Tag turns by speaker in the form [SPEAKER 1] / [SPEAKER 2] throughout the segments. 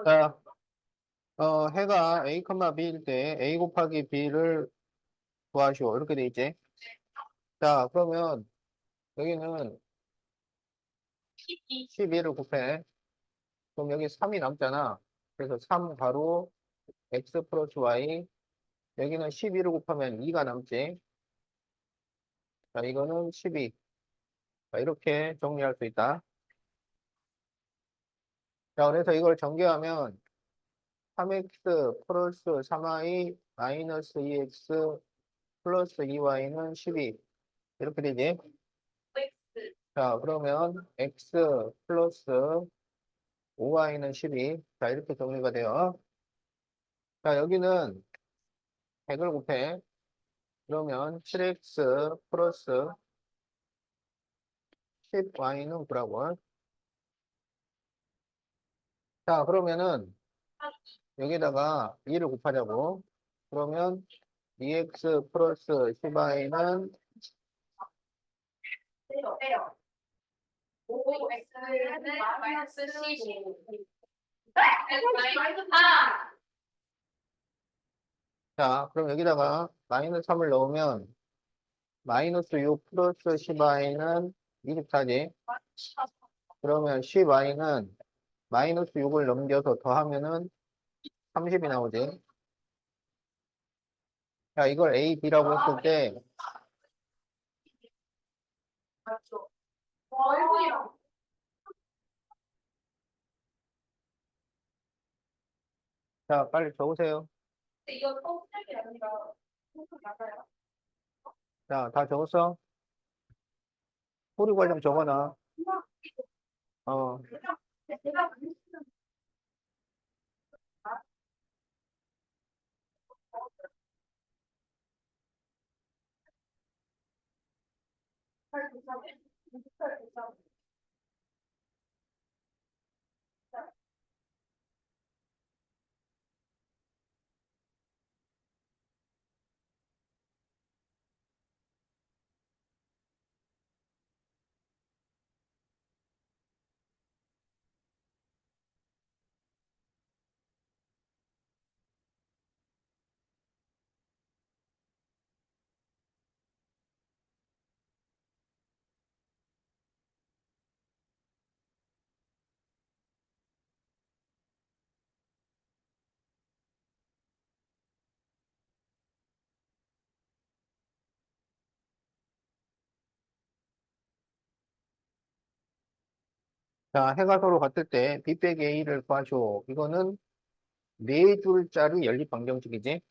[SPEAKER 1] 자, 해가 A, B일 때 A 곱하기 B를 구하시오. 이렇게 돼 있지? 자, 그러면 여기는 12를 곱해. 그럼 여기 3이 남잖아. 그래서 3 바로 X 플러스 Y. 여기는 12를 곱하면 2가 남지. 자, 이거는 12. 자, 이렇게 정리할 수 있다. 자, 그래서 이걸 전개하면 3x 플러스 3y 마이너스 2x 플러스 2y는 12. 이렇게 되지? 자, 그러면 x 플러스 5y는 12. 자, 이렇게 정리가 돼요. 자, 여기는 100을 곱해. 그러면 7x 플러스 10y는 9라고. 자, 그러면은 여기다가 2를 곱하자고. 그러면 2x 플러스 10y는 자, 그럼 여기다가 마이너스 3을 넣으면 마이너스 6 플러스 10y는 24지. 그러면 10y는 마이너스 6을 넘겨서 더하면은 30이 나오지. 자, 이걸 A, B라고 했을 때, 자, 빨리 적으세요. 자, 다 적었어? 소리 관련 적어놔. 어, 자, 해가 서로 같을 때 B 빼기 A를 구하쇼. 이거는 네 줄짜리 연립 방정식이지?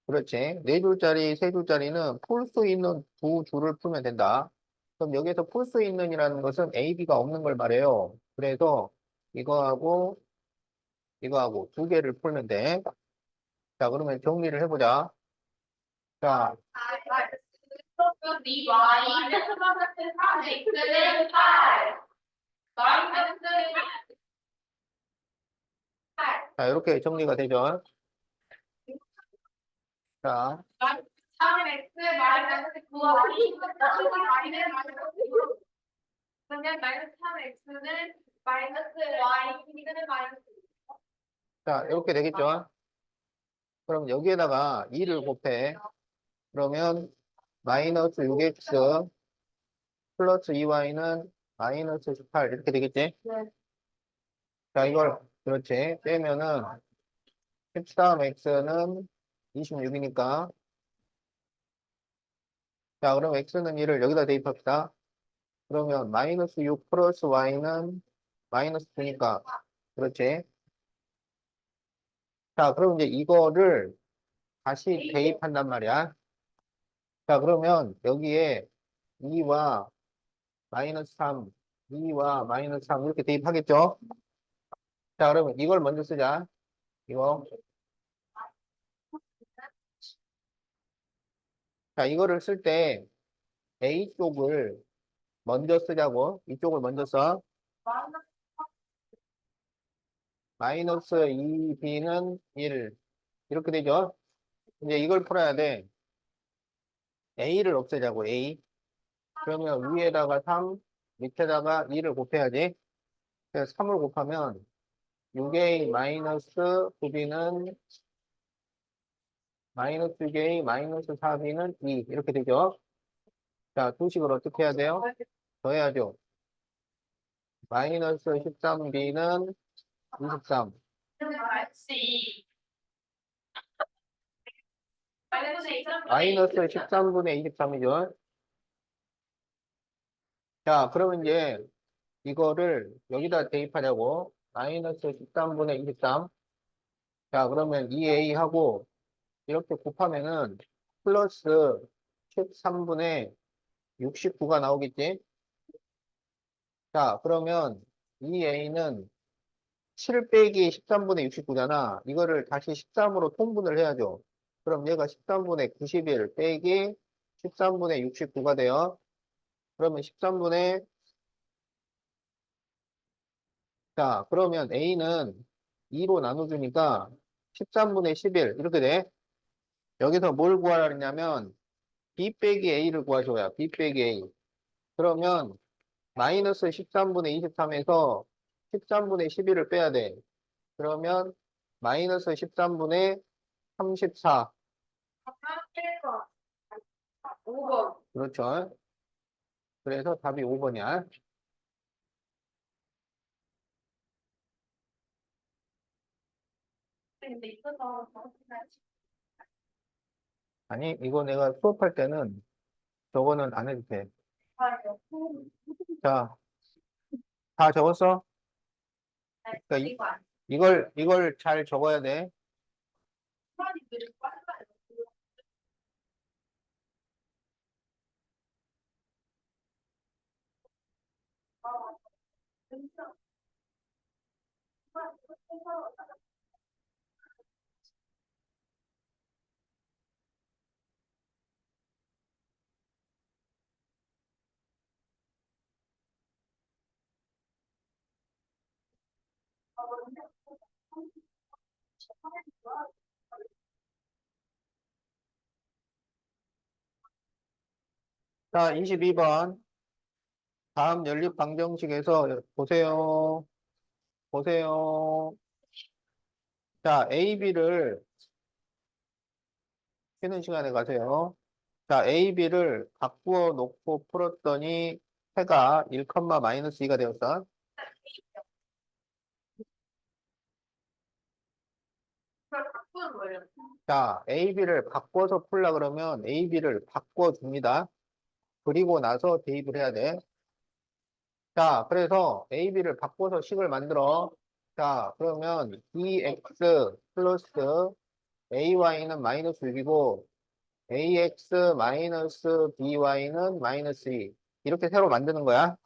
[SPEAKER 1] 그렇지. 네 줄짜리, 세 줄짜리는 풀 수 있는 두 줄을 풀면 된다. 그럼 여기서 풀 수 있는이라는 것은 A, B가 없는 걸 말해요. 그래서 이거하고 이거하고 두 개를 풀면 돼. 자, 그러면 정리를 해보자. 자, 자, 이렇게 정리가 되죠. 자, 자, 이렇게 되겠죠. 그럼 여기에다가 2를 곱해. 그러면 마이너스 6x 플러스 2y는 마이너스 18 이렇게 되겠지? 자, 이걸 그렇지. 빼면은 13x는 26이니까. 자, 그럼 x는 1을 여기다 대입합시다. 그러면 마이너스 6 플러스 y는 마이너스 9니까. 그렇지. 자, 그럼 이제 이거를 다시 대입한단 말이야. 자, 그러면 여기에 2와 마이너스 3, 2와 마이너스 3 이렇게 대입하겠죠? 자, 그러면 이걸 먼저 쓰자. 이거. 자, 이거를 쓸 때 A 쪽을 먼저 쓰자고. 이쪽을 먼저 써. 마이너스 2b는 1. 이렇게 되죠? 이제 이걸 풀어야 돼. A를 없애자고, A. 그러면 위에다가 3, 밑에다가 2를 곱해야지. 그래서 3을 곱하면 6a 마이너스 9b는 마이너스 6a 마이너스 4b는 2 이렇게 되죠. 자, 두 식을 어떻게 해야 돼요? 더해야죠. 마이너스 13b는 23. 마이너스 13분의 23이죠. 자, 그러면 이제 이거를 여기다 대입하려고 마이너스 13분의 23. 자, 그러면 2a하고 이렇게 곱하면은 플러스 13분의 69가 나오겠지? 자, 그러면 2a는 7 빼기 13분의 69잖아. 이거를 다시 13으로 통분을 해야죠. 그럼 얘가 13분의 91 빼기 13분의 69가 돼요. 그러면 13분의, 자, 그러면 a는 2로 나눠주니까 13분의 11 이렇게 돼. 여기서 뭘 구하라 그랬냐면 b 빼기 a를 구하셔야 b 빼기 a. 그러면 마이너스 13분의 23에서 13분의 11을 빼야 돼. 그러면 마이너스 13분의 34.
[SPEAKER 2] 5번.
[SPEAKER 1] 그렇죠. 그래서 답이 5번이야.
[SPEAKER 2] 근데 이거는
[SPEAKER 1] 아니, 이거 내가 수업할 때는 저거는 안 해도 돼. 자, 다 적었어? 그러니까 이걸 잘 적어야 돼. 자, 22번. 다음 연립 방정식에서 보세요. 보세요. 자, A, B를 쉬는 시간에 가세요. 자, A, B를 바꾸어 놓고 풀었더니 해가 1, 마이너스 2가 되었어.
[SPEAKER 2] 바꾸는 거예요.
[SPEAKER 1] 자, A, B를 바꿔서 풀라 그러면 A, B를 바꿔줍니다. 그리고 나서 대입을 해야 돼. 자, 그래서 A, B를 바꿔서 식을 만들어. 자, 그러면 2x 플러스 AY는 마이너스 6이고 AX 마이너스 BY는 마이너스 2. 이렇게 새로 만드는 거야.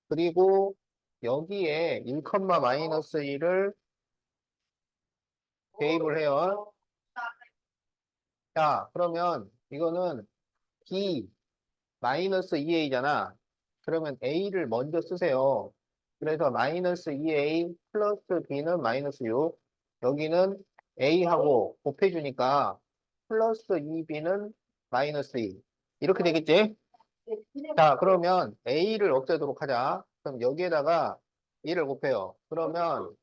[SPEAKER 1] 그리고 여기에 1, 마이너스 2를 대입을 해요. 자, 그러면 이거는 B 마이너스 2A잖아. 그러면 A를 먼저 쓰세요. 그래서 마이너스 2A 플러스 B는 마이너스 6. 여기는 A하고 곱해주니까 플러스 2B는 마이너스 2. 이렇게 되겠지? 자, 그러면 A를 없애도록 하자. 그럼 여기에다가 2를 곱해요. 그러면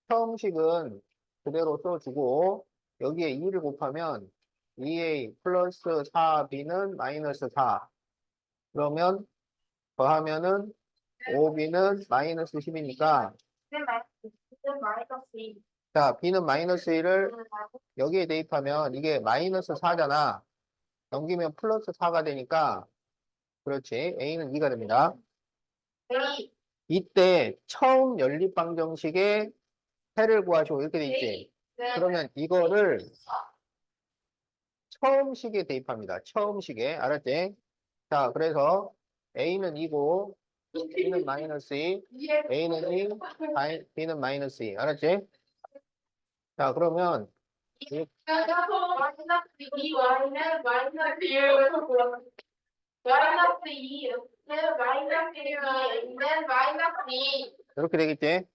[SPEAKER 1] 처음식은 그대로 써주고 여기에 2를 곱하면 2A 플러스 4B는 마이너스 4. 그러면 더하면은 5B는 마이너스 10이니까 자, B는 마이너스 1을 여기에 대입하면 이게 마이너스 4잖아. 넘기면 플러스 4가 되니까 그렇지. A는 2가 됩니다. 이때 처음 연립방정식의 해를 구하시오. 이렇게 돼 있지. 그러면 이거를 처음 식에 대입합니다. 처음 식에. 알았지? 자, 그래서 A는 2고 B는 마이너스 2, A는 2, B는 마이너스 2. 알았지? 자, 그러면 이- 이렇게 되겠지?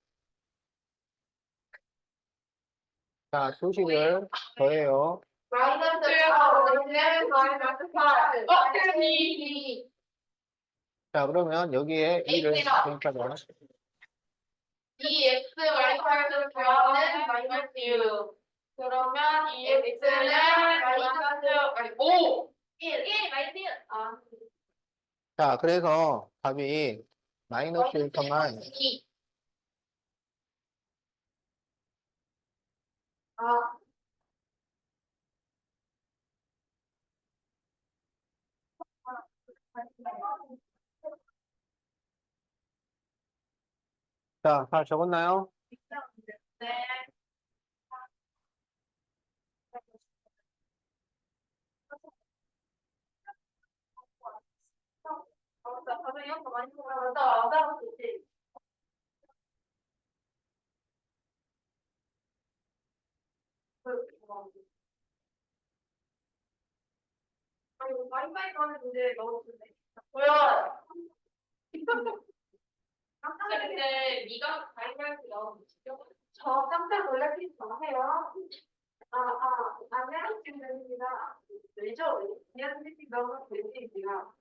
[SPEAKER 1] 자, 수식을 더해요. 자, 그러면 여기에 2를
[SPEAKER 2] X다.
[SPEAKER 1] 대입하자.
[SPEAKER 2] 이 x 마이너스 더하는 마이너스 6. 그러면 이 x는 마이너스 아니 5. 1 마이너스 1. 아,
[SPEAKER 1] 자, 그래서 답이 마이너스 1,만
[SPEAKER 2] 2. 아,
[SPEAKER 1] 자, 다 적었나요?
[SPEAKER 2] 네. 나 다들 이런 거 많이 보면 나안 알아듣지. 아니, 와이파이 가는 문제 넣어주네. 뭐야? 근데 네가 와이파이 넣으면 저 깜짝 놀라지 마세요. 안녕하십니까. 왜죠? 그냥 솔직히 너무 되십니다.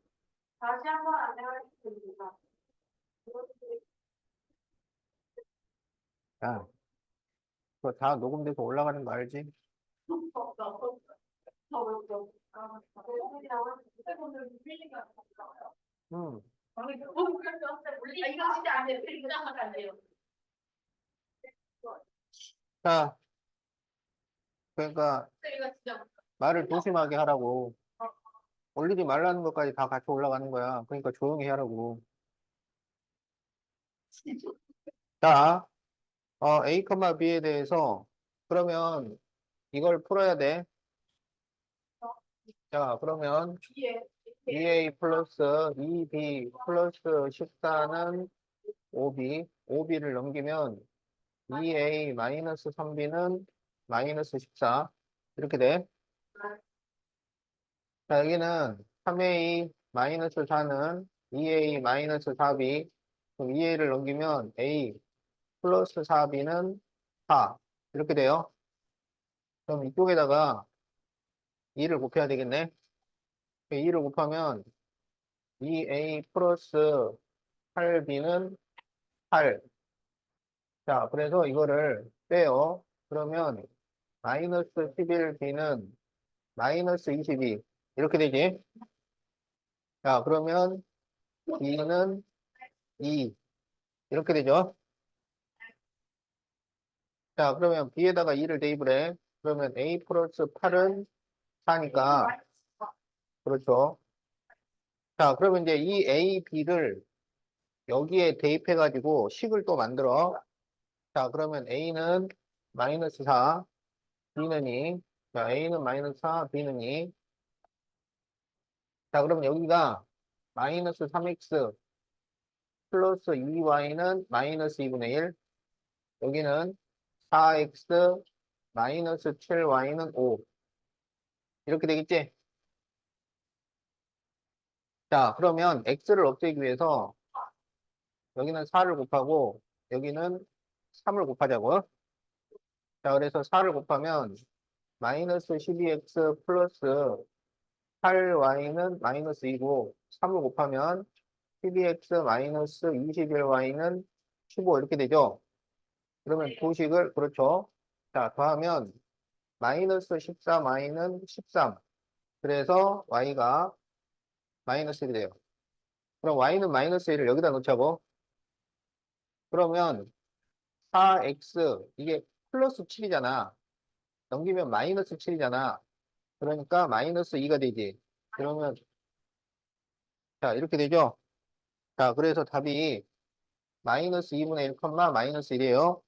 [SPEAKER 2] 다시 한번 안녕하십니까.
[SPEAKER 1] 자, 그거 다 녹음돼서 올라가는 거 알지? 응.
[SPEAKER 2] 이거 진짜 안 돼요. 이거 하면 안 돼요.
[SPEAKER 1] 자, 그러니까
[SPEAKER 2] 이거 진짜.
[SPEAKER 1] 말을 조심하게 하라고. 올리지 말라는 것까지 다 같이 올라가는 거야. 그러니까 조용히 하라고. 자, A, B에 대해서 그러면 이걸 풀어야 돼. 자, 그러면
[SPEAKER 2] 예.
[SPEAKER 1] 2A 플러스 2B 플러스 14는 5B, 5B를 넘기면 2A 마이너스 3B는 마이너스 14 이렇게 돼. 자, 여기는 3A 마이너스 4는 2A 마이너스 4B, 그럼 2A를 넘기면 A 플러스 4B는 4 이렇게 돼요. 그럼 이쪽에다가 2를 곱해야 되겠네. 2를 곱하면 2A 플러스 8B는 8. 자, 그래서 이거를 빼요. 그러면 마이너스 11B는 마이너스 22. 이렇게 되지. 자, 그러면 B는 2. 이렇게 되죠. 자, 그러면 B에다가 2를 대입을 해. 그러면 A 플러스 8은 4니까. 그렇죠. 자, 그러면 이제 이 A, B를 여기에 대입해가지고 식을 또 만들어. 자, 그러면 A는 마이너스 4, B는 2. 자, A는 마이너스 4, B는 2. 자, 그러면 여기가 마이너스 3x 플러스 2y는 마이너스 2분의 1. 여기는 4x 마이너스 7y는 5. 이렇게 되겠지? 자, 그러면 x를 없애기 위해서 여기는 4를 곱하고 여기는 3을 곱하자고. 자, 그래서 4를 곱하면 마이너스 12x 플러스 8y는 마이너스 2고 3을 곱하면 12x 마이너스 21y는 15 이렇게 되죠. 그러면 도식을 그렇죠. 자, 더하면 마이너스 14y는 13. 그래서 y가 마이너스 1이 돼요. 그럼 y는 마이너스 1을 여기다 놓자고. 그러면 4x 이게 플러스 7이잖아. 넘기면 마이너스 7이잖아. 그러니까 마이너스 2가 되지. 그러면 자 이렇게 되죠. 자 그래서 답이 마이너스 2분의 1, 마이너스 1이에요.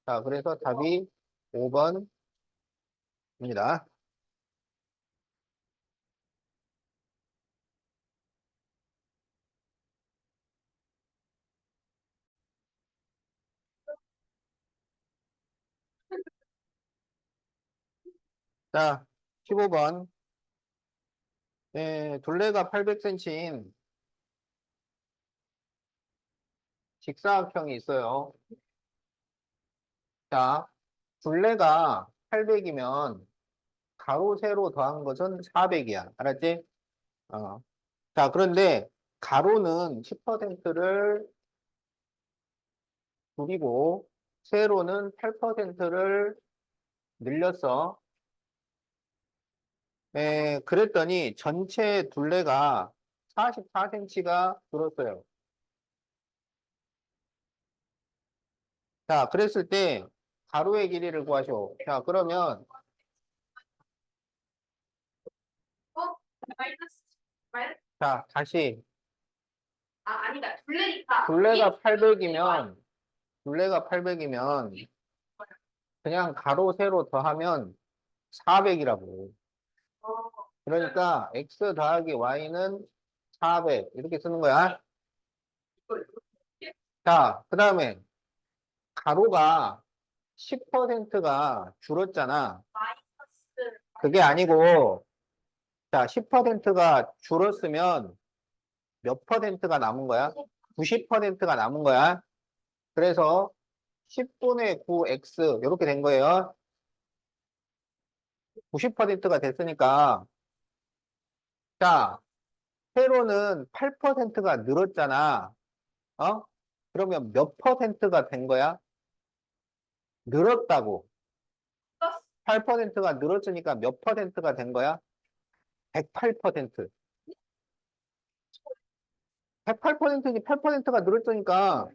[SPEAKER 1] 자 그래서 답이 5번입니다. 자 15번 둘레가 800cm인 직사각형이 있어요. 자 둘레가 800이면 가로 세로 더한 것은 400이야. 알았지? 자 그런데 가로는 10%를 줄이고 세로는 8%를 늘렸어. 그랬더니 전체 둘레가 44cm가 줄었어요. 자, 그랬을 때 가로의 길이를 구하시오. 자, 그러면
[SPEAKER 2] 어? 마이너스. 마이너스.
[SPEAKER 1] 자, 다시
[SPEAKER 2] 아니다. 둘레니까.
[SPEAKER 1] 둘레가 800이면 그냥 가로 세로 더하면 400이라고.
[SPEAKER 2] 어,
[SPEAKER 1] 그러니까 x 더하기 y는 400 이렇게 쓰는 거야.
[SPEAKER 2] 이거 이렇게.
[SPEAKER 1] 자, 그다음에 가로가 10%가 줄었잖아.
[SPEAKER 2] 마이너스.
[SPEAKER 1] 그게 아니고 자, 10%가 줄었으면 몇 퍼센트가 남은 거야? 90%가 남은 거야. 그래서 10분의 9x 이렇게 된 거예요. 90%가 됐으니까 자, 세로는 8%가 늘었잖아. 어? 그러면 몇 퍼센트가 된 거야? 늘었다고.
[SPEAKER 2] 플러스.
[SPEAKER 1] 8%가 늘었으니까 몇 퍼센트가 된 거야? 108%. 108%지 8%가 늘었으니까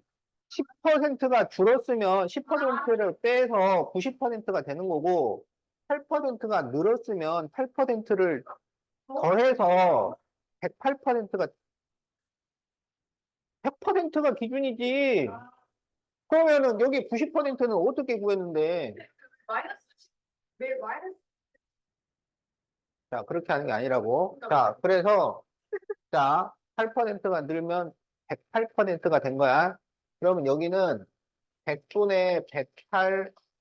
[SPEAKER 1] 10%가 줄었으면 10%를 빼서 90%가 되는 거고 8%가 늘었으면 8%를 더해서 108%가 100%가 기준이지. 그러면은 여기 90%는 어떻게 구했는데?
[SPEAKER 2] 마이너스. 왜 마이너스?
[SPEAKER 1] 자, 그렇게 하는 게 아니라고. 자, 그래서 자, 8%가 늘면 108%가 된 거야. 그러면 여기는 100분의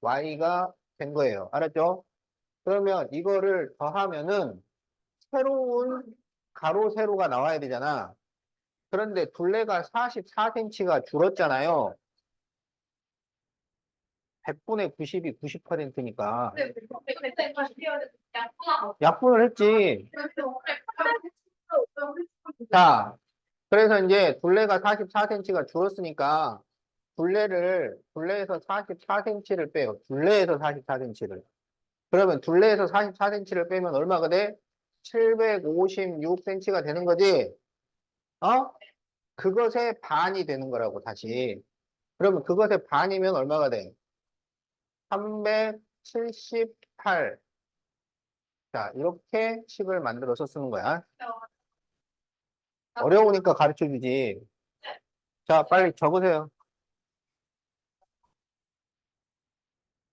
[SPEAKER 1] 108y가 된 거예요. 알았죠? 그러면 이거를 더하면은 새로운 가로, 세로가 나와야 되잖아. 그런데 둘레가 44cm가 줄었잖아요. 100분의 90이 90%니까.
[SPEAKER 2] 근데 이거 약분하고.
[SPEAKER 1] 약분을 했지. 자, 그래서 이제 둘레가 44cm가 줄었으니까 둘레에서 44cm를 빼요. 둘레에서 44cm를. 그러면 둘레에서 44cm를 빼면 얼마가 돼? 756cm가 되는 거지. 어? 그것의 반이 되는 거라고, 다시. 그러면 그것의 반이면 얼마가 돼? 378. 자, 이렇게 식을 만들어서 쓰는 거야. 어려우니까 가르쳐 주지. 자, 빨리 적으세요.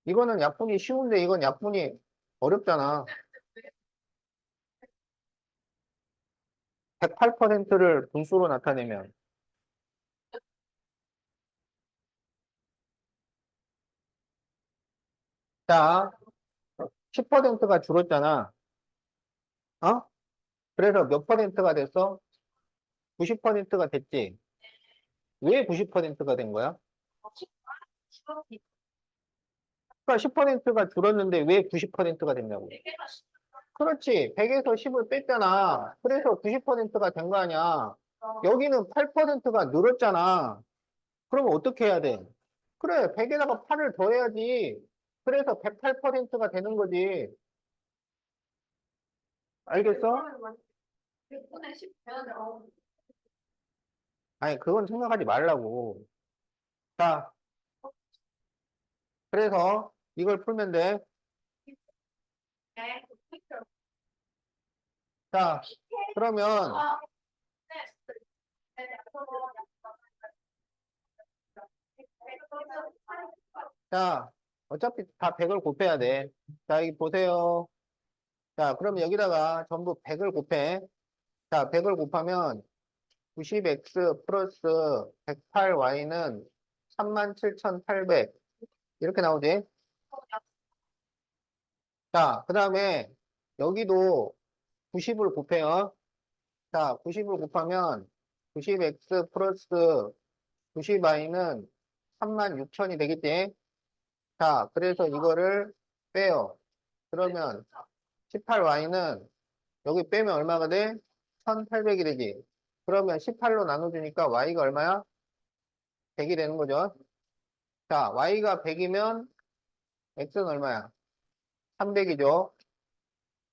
[SPEAKER 1] 이거는 약분이 쉬운데 이건 약분이 어렵잖아. 108%를 분수로 나타내면. 자, 10%가 줄었잖아. 어? 그래서 몇 퍼센트가 됐어? 90%가 됐지. 왜 90%가 된 거야? 그러니까 10%가 줄었는데 왜 90%가 됐냐고. 그렇지. 100에서 10을 뺐잖아. 그래서 90%가 된 거 아니야. 여기는 8%가 늘었잖아. 그러면 어떻게 해야 돼? 그래, 100에다가 8을 더해야지. 그래서 108%가 되는 거지. 알겠어?
[SPEAKER 2] 100분의 10 되는데,
[SPEAKER 1] 아니, 그건 생각하지 말라고. 자, 그래서 이걸 풀면 돼.
[SPEAKER 2] 네.
[SPEAKER 1] 자, 그러면, 자, 어차피 다 100을 곱해야 돼. 자, 여기 보세요. 자, 그럼 여기다가 전부 100을 곱해. 자, 100을 곱하면 90x 플러스 108y는 37,800. 이렇게 나오지? 자, 그 다음에 여기도 90을 곱해요. 자, 90을 곱하면 90x 플러스 90y는 36,000이 되겠지? 자, 그래서 이거를 빼요. 그러면 18y는 여기 빼면 얼마가 돼? 1,800이 되지. 그러면 18로 나눠주니까 y가 얼마야? 100이 되는 거죠. 자, y가 100이면 x는 얼마야? 300이죠.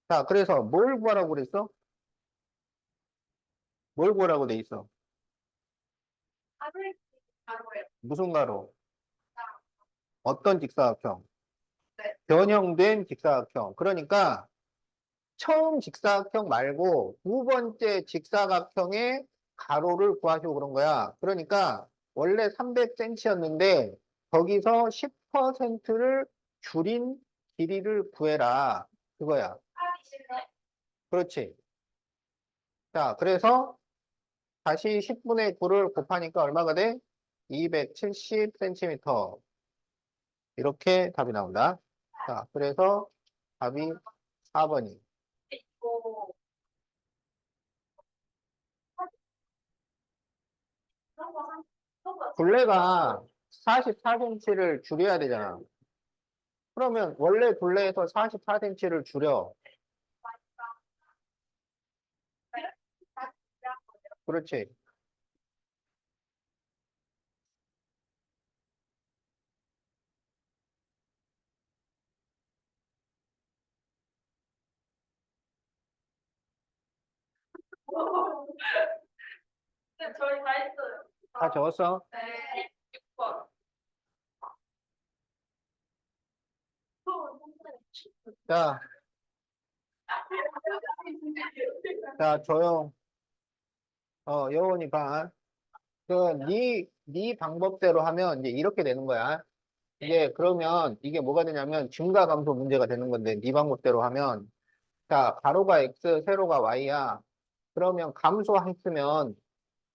[SPEAKER 1] 자, 그래서 뭘 구하라고 그랬어? 뭘 구하라고 돼 있어?
[SPEAKER 2] 하늘 가로예요.
[SPEAKER 1] 무슨 가로? 어떤 직사각형?
[SPEAKER 2] 네.
[SPEAKER 1] 변형된 직사각형. 그러니까 처음 직사각형 말고 두 번째 직사각형의 가로를 구하시고 그런 거야. 그러니까 원래 300cm였는데 거기서 10%를 줄인 길이를 구해라. 그거야.
[SPEAKER 2] 하기 싫네.
[SPEAKER 1] 그렇지. 자, 그래서 다시 10분의 9를 곱하니까 얼마가 돼? 270cm. 이렇게 답이 나온다. 자, 그래서 답이 4번이.
[SPEAKER 2] 오. 그런 거
[SPEAKER 1] 둘레가 44cm를 줄여야 되잖아. 그러면 원래 둘레에서 44cm를 줄여. 그렇지.
[SPEAKER 2] 근데 저희 다 했어요.
[SPEAKER 1] 다 적었어?
[SPEAKER 2] 네. 6번.
[SPEAKER 1] 자, 자, 조용. 여원이 봐. 네 방법대로 하면 이제 이렇게 되는 거야. 이게 그러면 이게 뭐가 되냐면 증가 감소 문제가 되는 건데 네 방법대로 하면 자, 가로가 x, 세로가 y야. 그러면 감소했으면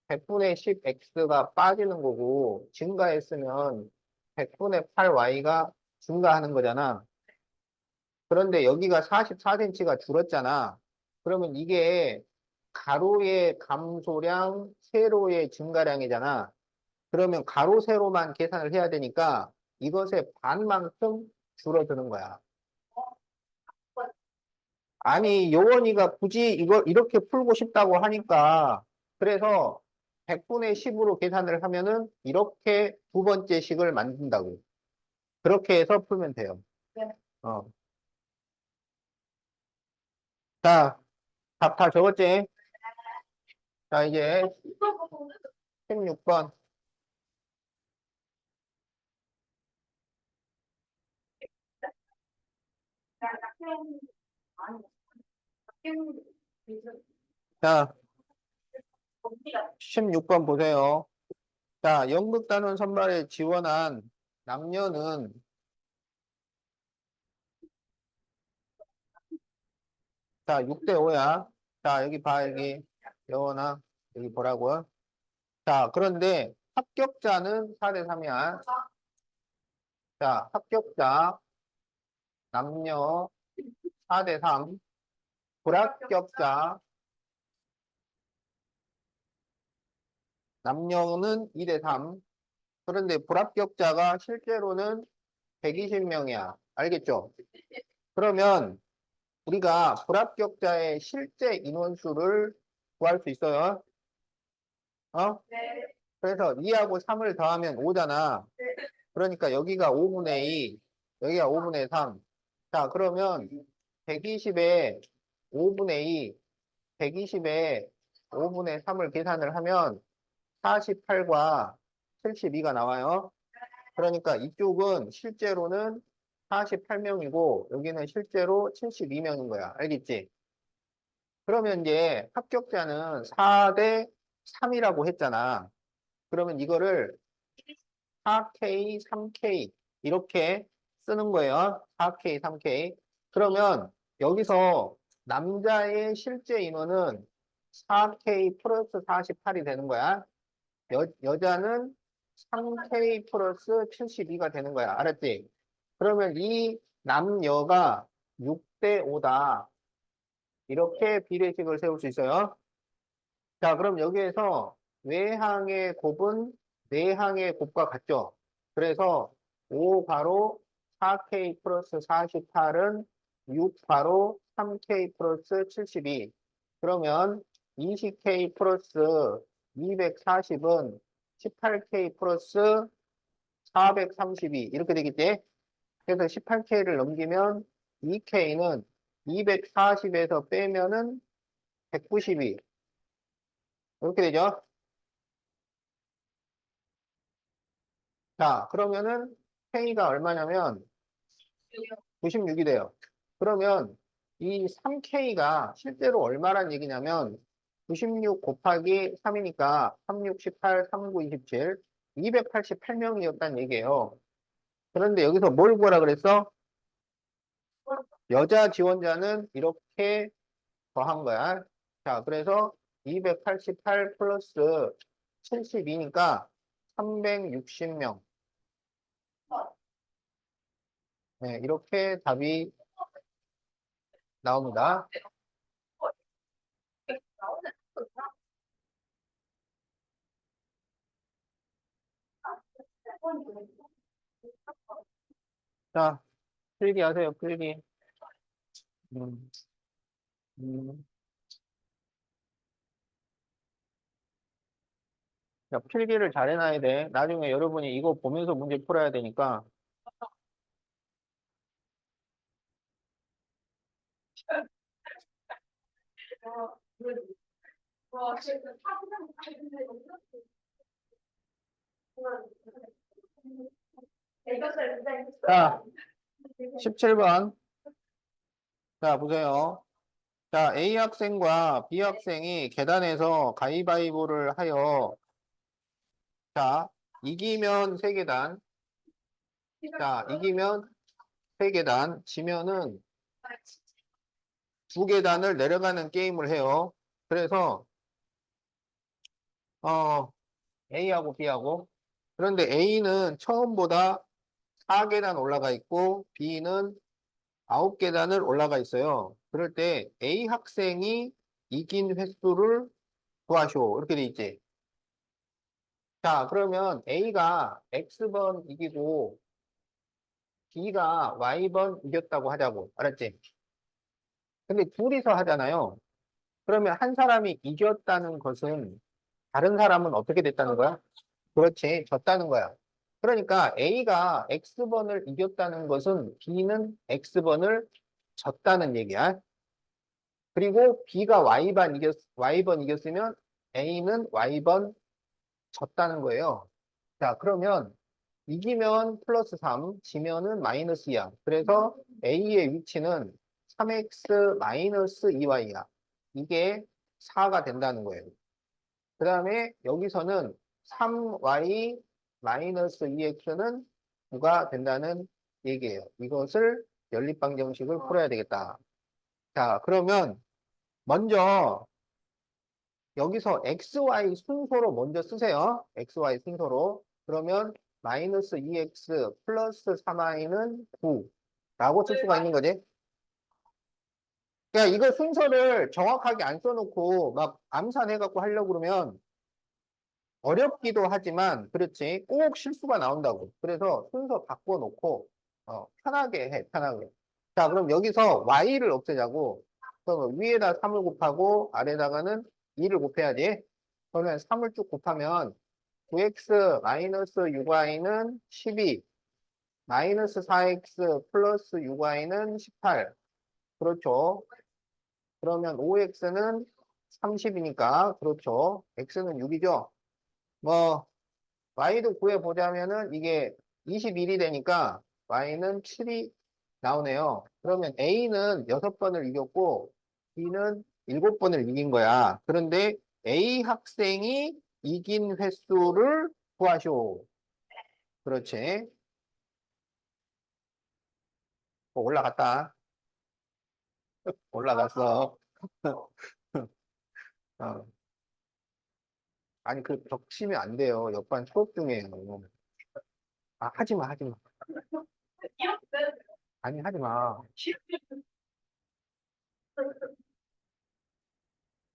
[SPEAKER 1] 100분의 10x가 빠지는 거고 증가했으면 100분의 8y가 증가하는 거잖아. 그런데 여기가 44cm가 줄었잖아. 그러면 이게 가로의 감소량, 세로의 증가량이잖아. 그러면 가로, 세로만 계산을 해야 되니까 이것의 반만큼 줄어드는 거야. 아니, 요원이가 굳이 이걸 이렇게 풀고 싶다고 하니까 그래서 100분의 10으로 계산을 하면은 이렇게 두 번째 식을 만든다고. 그렇게 해서 풀면 돼요.
[SPEAKER 2] 네.
[SPEAKER 1] 어. 자, 답 다 적었지? 자, 이제 16번. 자, 16번 보세요. 자, 연극단원 선발에 지원한 남녀는 자, 6대 5야. 자, 여기 봐, 여기. 여원아, 여기 보라고. 자, 그런데 합격자는 4대 3이야. 자, 합격자 남녀 4대 3. 불합격자 남녀는 2대 3. 그런데 불합격자가 실제로는 120명이야. 알겠죠? 그러면 우리가 불합격자의 실제 인원수를 구할 수 있어요. 어?
[SPEAKER 2] 네.
[SPEAKER 1] 그래서 2하고 3을 더하면 5잖아. 그러니까 여기가 5분의 2, 여기가 5분의 3. 자, 그러면 120에 5분의 2, 120에 5분의 3을 계산을 하면 48과 72가 나와요. 그러니까 이쪽은 실제로는 48명이고 여기는 실제로 72명인 거야. 알겠지? 그러면 이제 합격자는 4대 3이라고 했잖아. 그러면 이거를 4K, 3K 이렇게 쓰는 거예요. 4K, 3K. 그러면 여기서 남자의 실제 인원은 4K 플러스 48이 되는 거야. 여자는 3K 플러스 72가 되는 거야. 알았지? 그러면 이 남녀가 6대 5다. 이렇게 비례식을 세울 수 있어요. 자, 그럼 여기에서 외항의 곱은 내항의 곱과 같죠? 그래서 5 가로 4K 플러스 48은 6 가로 3K 플러스 72. 그러면 20K 플러스 240은 18K 플러스 432 이렇게 되겠지? 그래서 18K를 넘기면 2K는 240에서 빼면은 192 이렇게 되죠? 자, 그러면은 K가 얼마냐면 96이 돼요. 그러면 이 3K가 실제로 얼마란 얘기냐면 96 곱하기 3이니까 36, 18, 39, 27, 288명이었다는 얘기예요. 그런데 여기서 뭘 구하라 그랬어? 여자 지원자는 이렇게 더한 거야. 자, 그래서 288 플러스 72니까 360명. 네, 이렇게 답이 나옵니다. 자, 필기 하세요, 필기. 음, 음. 자, 필기를 잘 해놔야 돼. 나중에 여러분이 이거 보면서 문제 풀어야 되니까. 자, 17번. 자, 보세요. 자, A 학생과 B 학생이 계단에서 가위바위보를 하여, 자, 이기면 3계단, 자, 이기면 3계단, 지면은 2계단을 내려가는 게임을 해요. 그래서, 어, A하고 B하고. 그런데 A는 처음보다 4계단 올라가 있고, B는 9계단을 올라가 있어요. 그럴 때 A 학생이 이긴 횟수를 구하시오. 이렇게 돼 있지. 자, 그러면 A가 X번 이기고 B가 Y번 이겼다고 하자고. 알았지? 근데 둘이서 하잖아요. 그러면 한 사람이 이겼다는 것은 다른 사람은 어떻게 됐다는 거야? 그렇지. 졌다는 거야. 그러니까 A가 X번을 이겼다는 것은 B는 X번을 졌다는 얘기야. 그리고 B가 Y번 이겼으면 A는 Y번 졌다는 거예요. 자, 그러면 이기면 플러스 3, 지면은 마이너스 2야. 그래서 A의 위치는 3x 마이너스 2y야. 이게 4가 된다는 거예요. 그 다음에 여기서는 3y 마이너스 2x는 9가 된다는 얘기예요. 이것을 연립방정식을 풀어야 되겠다. 자, 그러면 먼저 여기서 XY 순서로 먼저 쓰세요. XY 순서로. 그러면 마이너스 2x 플러스 3y는 9라고 쓸 수가 있는 거지. 그냥 이거 순서를 정확하게 안 써놓고 막 암산해갖고 하려고 그러면 어렵기도 하지만 그렇지. 꼭 실수가 나온다고. 그래서 순서 바꿔놓고 편하게 해, 편하게. 자, 그럼 여기서 y를 없애자고. 그럼 위에다 3을 곱하고 아래다가는 2를 곱해야지. 그러면 3을 쭉 곱하면 9x 마이너스 6y는 12, 마이너스 4x 플러스 6y는 18. 그렇죠. 그러면 5x는 30이니까, 그렇죠. x는 6이죠. 뭐, y도 구해보자면은 이게 21이 되니까 y는 7이 나오네요. 그러면 a는 6번을 이겼고 b는 7번을 이긴 거야. 그런데 a 학생이 이긴 횟수를 구하시오. 그렇지. 올라갔다. 올라갔어. 어. 아니, 벽치면 안 돼요. 옆반 수업 중에. 아, 하지 마, 하지 마. 아니, 하지 마.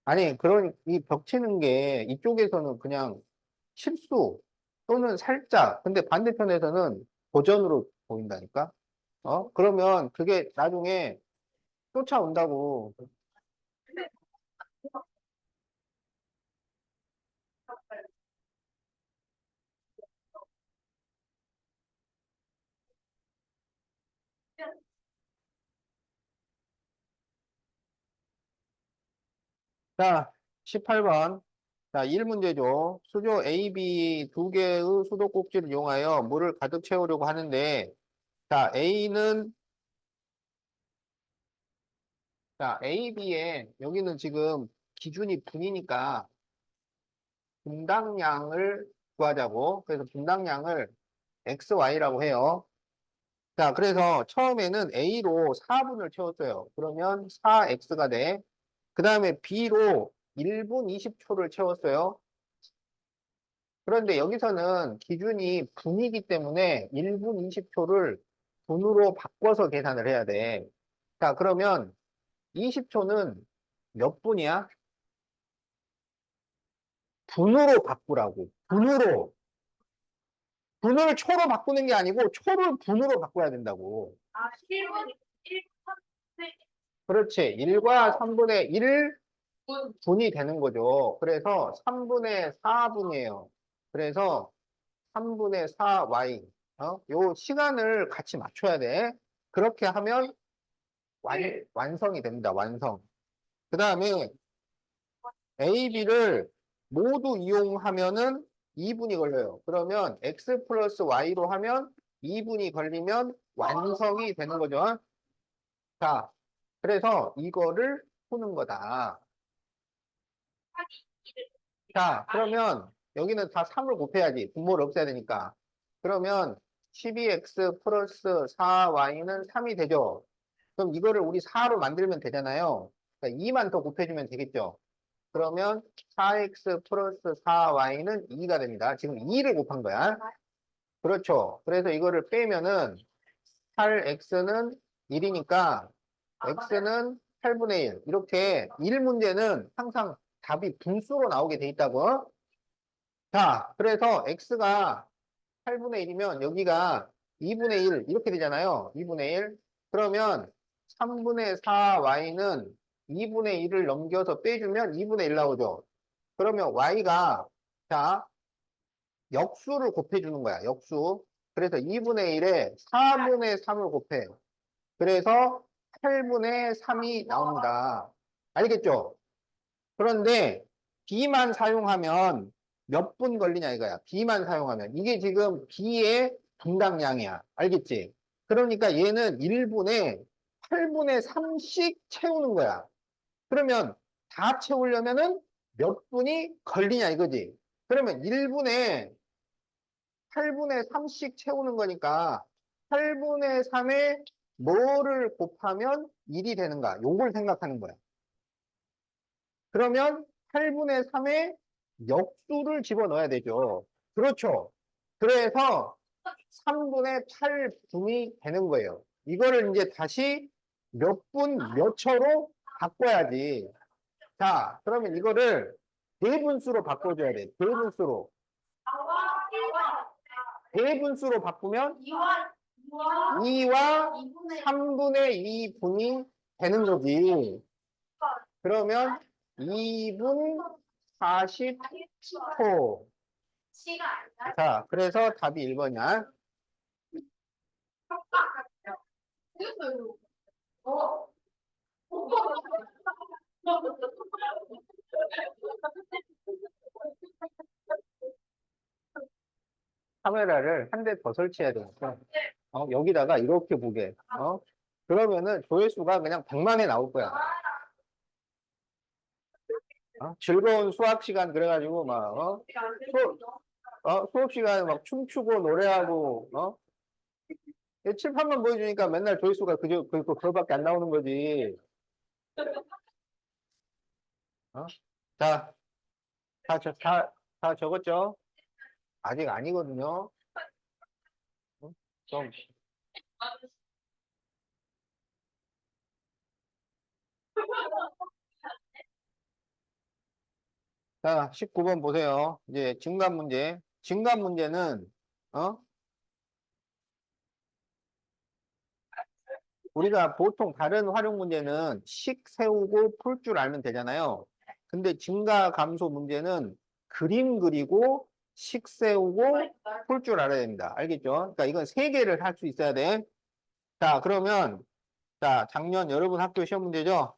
[SPEAKER 1] 아니, 이 벽치는 게 이쪽에서는 그냥 실수 또는 살짝. 근데 반대편에서는 도전으로 보인다니까? 그러면 그게 나중에 쫓아온다고. 자, 18번. 자, 1문제죠. 수조 A, B 두 개의 수도꼭지를 이용하여 물을 가득 채우려고 하는데, 자, A, B에, 여기는 지금 기준이 분이니까 분당량을 구하자고. 그래서 분당량을 XY라고 해요. 자, 그래서 처음에는 A로 4분을 채웠어요. 그러면 4X가 돼. 그 다음에 B로 1분 20초를 채웠어요. 그런데 여기서는 기준이 분이기 때문에 1분 20초를 분으로 바꿔서 계산을 해야 돼. 자, 그러면 20초는 몇 분이야? 분으로 바꾸라고. 분으로. 분을 초로 바꾸는 게 아니고 초를 분으로 바꿔야 된다고.
[SPEAKER 2] 아, 1분, 1분,
[SPEAKER 1] 그렇지. 1과 3분의 1
[SPEAKER 2] 분.
[SPEAKER 1] 분이 되는 거죠. 그래서 3분의 4분이에요. 그래서 3분의 4y. 요 시간을 같이 맞춰야 돼. 그렇게 하면 완성이 됩니다. 완성. 그 다음에 A, B를 모두 이용하면은 2분이 걸려요. 그러면 X 플러스 Y로 하면 2분이 걸리면 완성이 되는 거죠. 자, 그래서 이거를 푸는 거다. 자, 그러면 여기는 다 3을 곱해야지. 분모를 없애야 되니까. 그러면 12x 플러스 4y는 3이 되죠. 그럼 이거를 우리 4로 만들면 되잖아요. 그러니까 2만 더 곱해주면 되겠죠. 그러면 4x 플러스 4y는 2가 됩니다. 지금 2를 곱한 거야. 그렇죠. 그래서 이거를 빼면은 8x는 1이니까 x는 8분의 1. 이렇게 1 문제는 항상 답이 분수로 나오게 돼 있다고. 자, 그래서 x가 8분의 1이면 여기가 2분의 1 이렇게 되잖아요. 2분의 1. 그러면 3분의 4y는 2분의 1을 넘겨서 빼주면 2분의 1 나오죠. 그러면 y가 자 역수를 곱해주는 거야. 역수. 그래서 2분의 1에 4분의 3을 곱해. 그래서 8분의 3이 나옵니다. 알겠죠? 그런데 B만 사용하면 몇 분 걸리냐 이거야. B만 사용하면. 이게 지금 B의 분당량이야. 알겠지? 그러니까 얘는 1분에 8분의 3씩 채우는 거야. 그러면 다 채우려면은 몇 분이 걸리냐 이거지. 그러면 1분에 8분의 3씩 채우는 거니까 8분의 3에 뭐를 곱하면 1이 되는가? 요걸 생각하는 거야. 그러면 8분의 3에 역수를 집어넣어야 되죠. 그렇죠. 그래서 3분의 8분이 되는 거예요. 이거를 이제 다시 몇 분, 몇 초로 바꿔야지. 자, 그러면 이거를 대분수로 바꿔줘야 돼. 대분수로. 대분수로 바꾸면 2와 3분의 2분이 되는 거지. 그러면 2분 40초. 자, 그래서 답이 1번이야. 카메라를 한 대 더 설치해야 되니까. 여기다가 이렇게 보게. 그러면은 조회수가 그냥 100만에 나올 거야. 즐거운 수학 시간 그래가지고 막, 수업 시간에 막 춤추고 노래하고, 칠판만 보여주니까 맨날 조회수가 그거밖에 안 나오는 거지. 자, 다 적었죠? 아직 아니거든요. 좀. 자, 19번 보세요. 이제 증감 문제. 증감 문제는, 어? 우리가 보통 다른 활용 문제는 식 세우고 풀 줄 알면 되잖아요. 근데 증가 감소 문제는 그림 그리고 식 세우고 풀 줄 알아야 됩니다. 알겠죠? 그러니까 이건 세 개를 할 수 있어야 돼. 자, 그러면, 자, 작년 여러분 학교 시험 문제죠?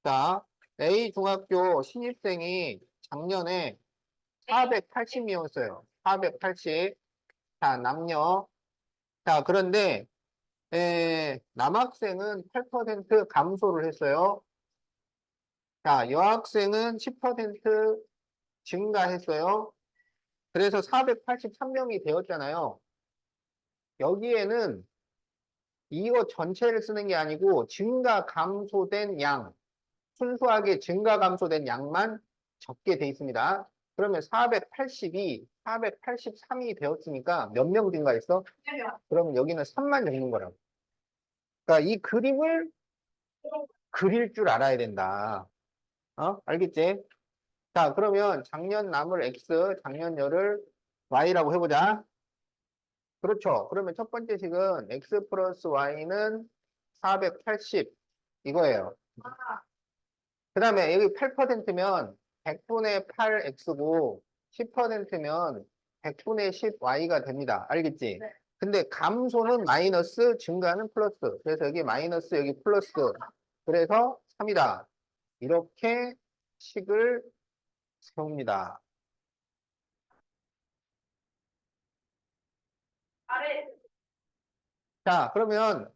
[SPEAKER 1] 자, A 중학교 신입생이 작년에 480이었어요. 480. 자, 남녀. 자, 그런데 남학생은 8% 감소를 했어요. 자, 여학생은 10% 증가했어요. 그래서 483명이 되었잖아요. 여기에는 이거 전체를 쓰는 게 아니고 증가 감소된 양, 순수하게 증가 감소된 양만 적게 돼 있습니다. 그러면 482, 483이 되었으니까 몇 명 증가했어? 그러면 여기는 3만 적는 거라고. 그러니까 이 그림을 그릴 줄 알아야 된다. 알겠지? 자, 그러면 작년 남을 X, 작년 열을 Y라고 해보자. 그렇죠. 그러면 첫 번째 식은 X 플러스 Y는 480 이거예요. 그 다음에 여기 8%면 100분의 8X고 10%면 100분의 10Y가 됩니다. 알겠지?
[SPEAKER 2] 네.
[SPEAKER 1] 근데 감소는 마이너스, 증가는 플러스. 그래서 여기 마이너스, 여기 플러스. 그래서 3이다. 이렇게 식을 세웁니다.
[SPEAKER 2] 아래
[SPEAKER 1] 자, 그러면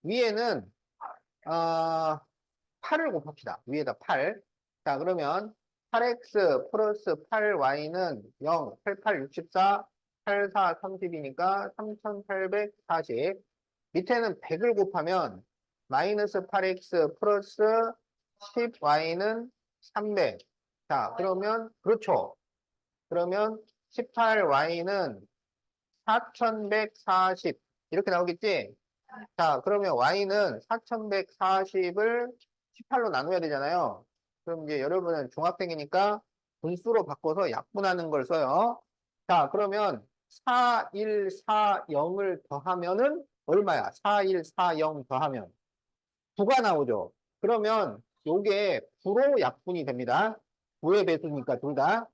[SPEAKER 1] 위에는 어, 8을 곱합시다. 위에다 8. 자, 그러면 8x 플러스 8y는 0, 8, 8, 64, 8, 4, 30이니까 3840. 밑에는 100을 곱하면 마이너스 8x 플러스 10y는 300. 자, 그러면, 그렇죠. 그러면 18y는 4140. 이렇게 나오겠지? 자, 그러면 y는 4140을 18로 나눠야 되잖아요. 그럼 이제 여러분은 중학생이니까 분수로 바꿔서 약분하는 걸 써요. 자, 그러면 4140을 더하면은 얼마야? 4140 더하면 9가 나오죠. 그러면 요게 9로 약분이 됩니다. 9의 배수니까 둘 다.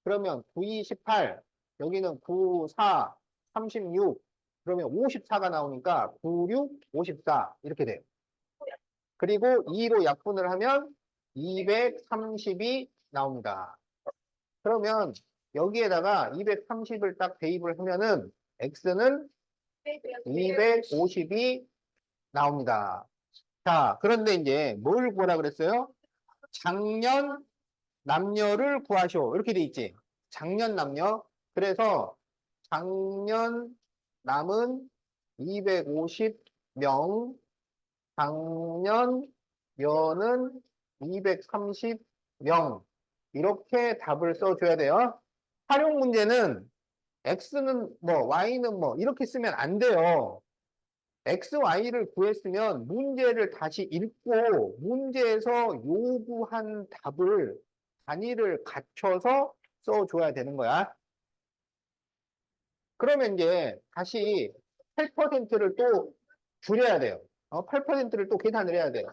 [SPEAKER 1] 그러면 9, 2, 18. 여기는 9, 4, 36. 그러면 54가 나오니까 9, 6, 54. 이렇게 돼요. 그리고 2로 약분을 하면 230이 나옵니다. 그러면 여기에다가 230을 딱 대입을 하면은 x는 250이 나옵니다. 자, 그런데 이제 뭘 구하라 그랬어요? 작년 남녀를 구하시오. 이렇게 돼 있지. 작년 남녀. 그래서 작년 남은 250명, 작년 여는 230명. 이렇게 답을 써줘야 돼요. 활용 문제는 X는 뭐, Y는 뭐, 이렇게 쓰면 안 돼요. X, Y를 구했으면 문제를 다시 읽고 문제에서 요구한 답을 단위를 갖춰서 써줘야 되는 거야. 그러면 이제 다시 8%를 또 줄여야 돼요. 8%를 또 계산을 해야 돼요.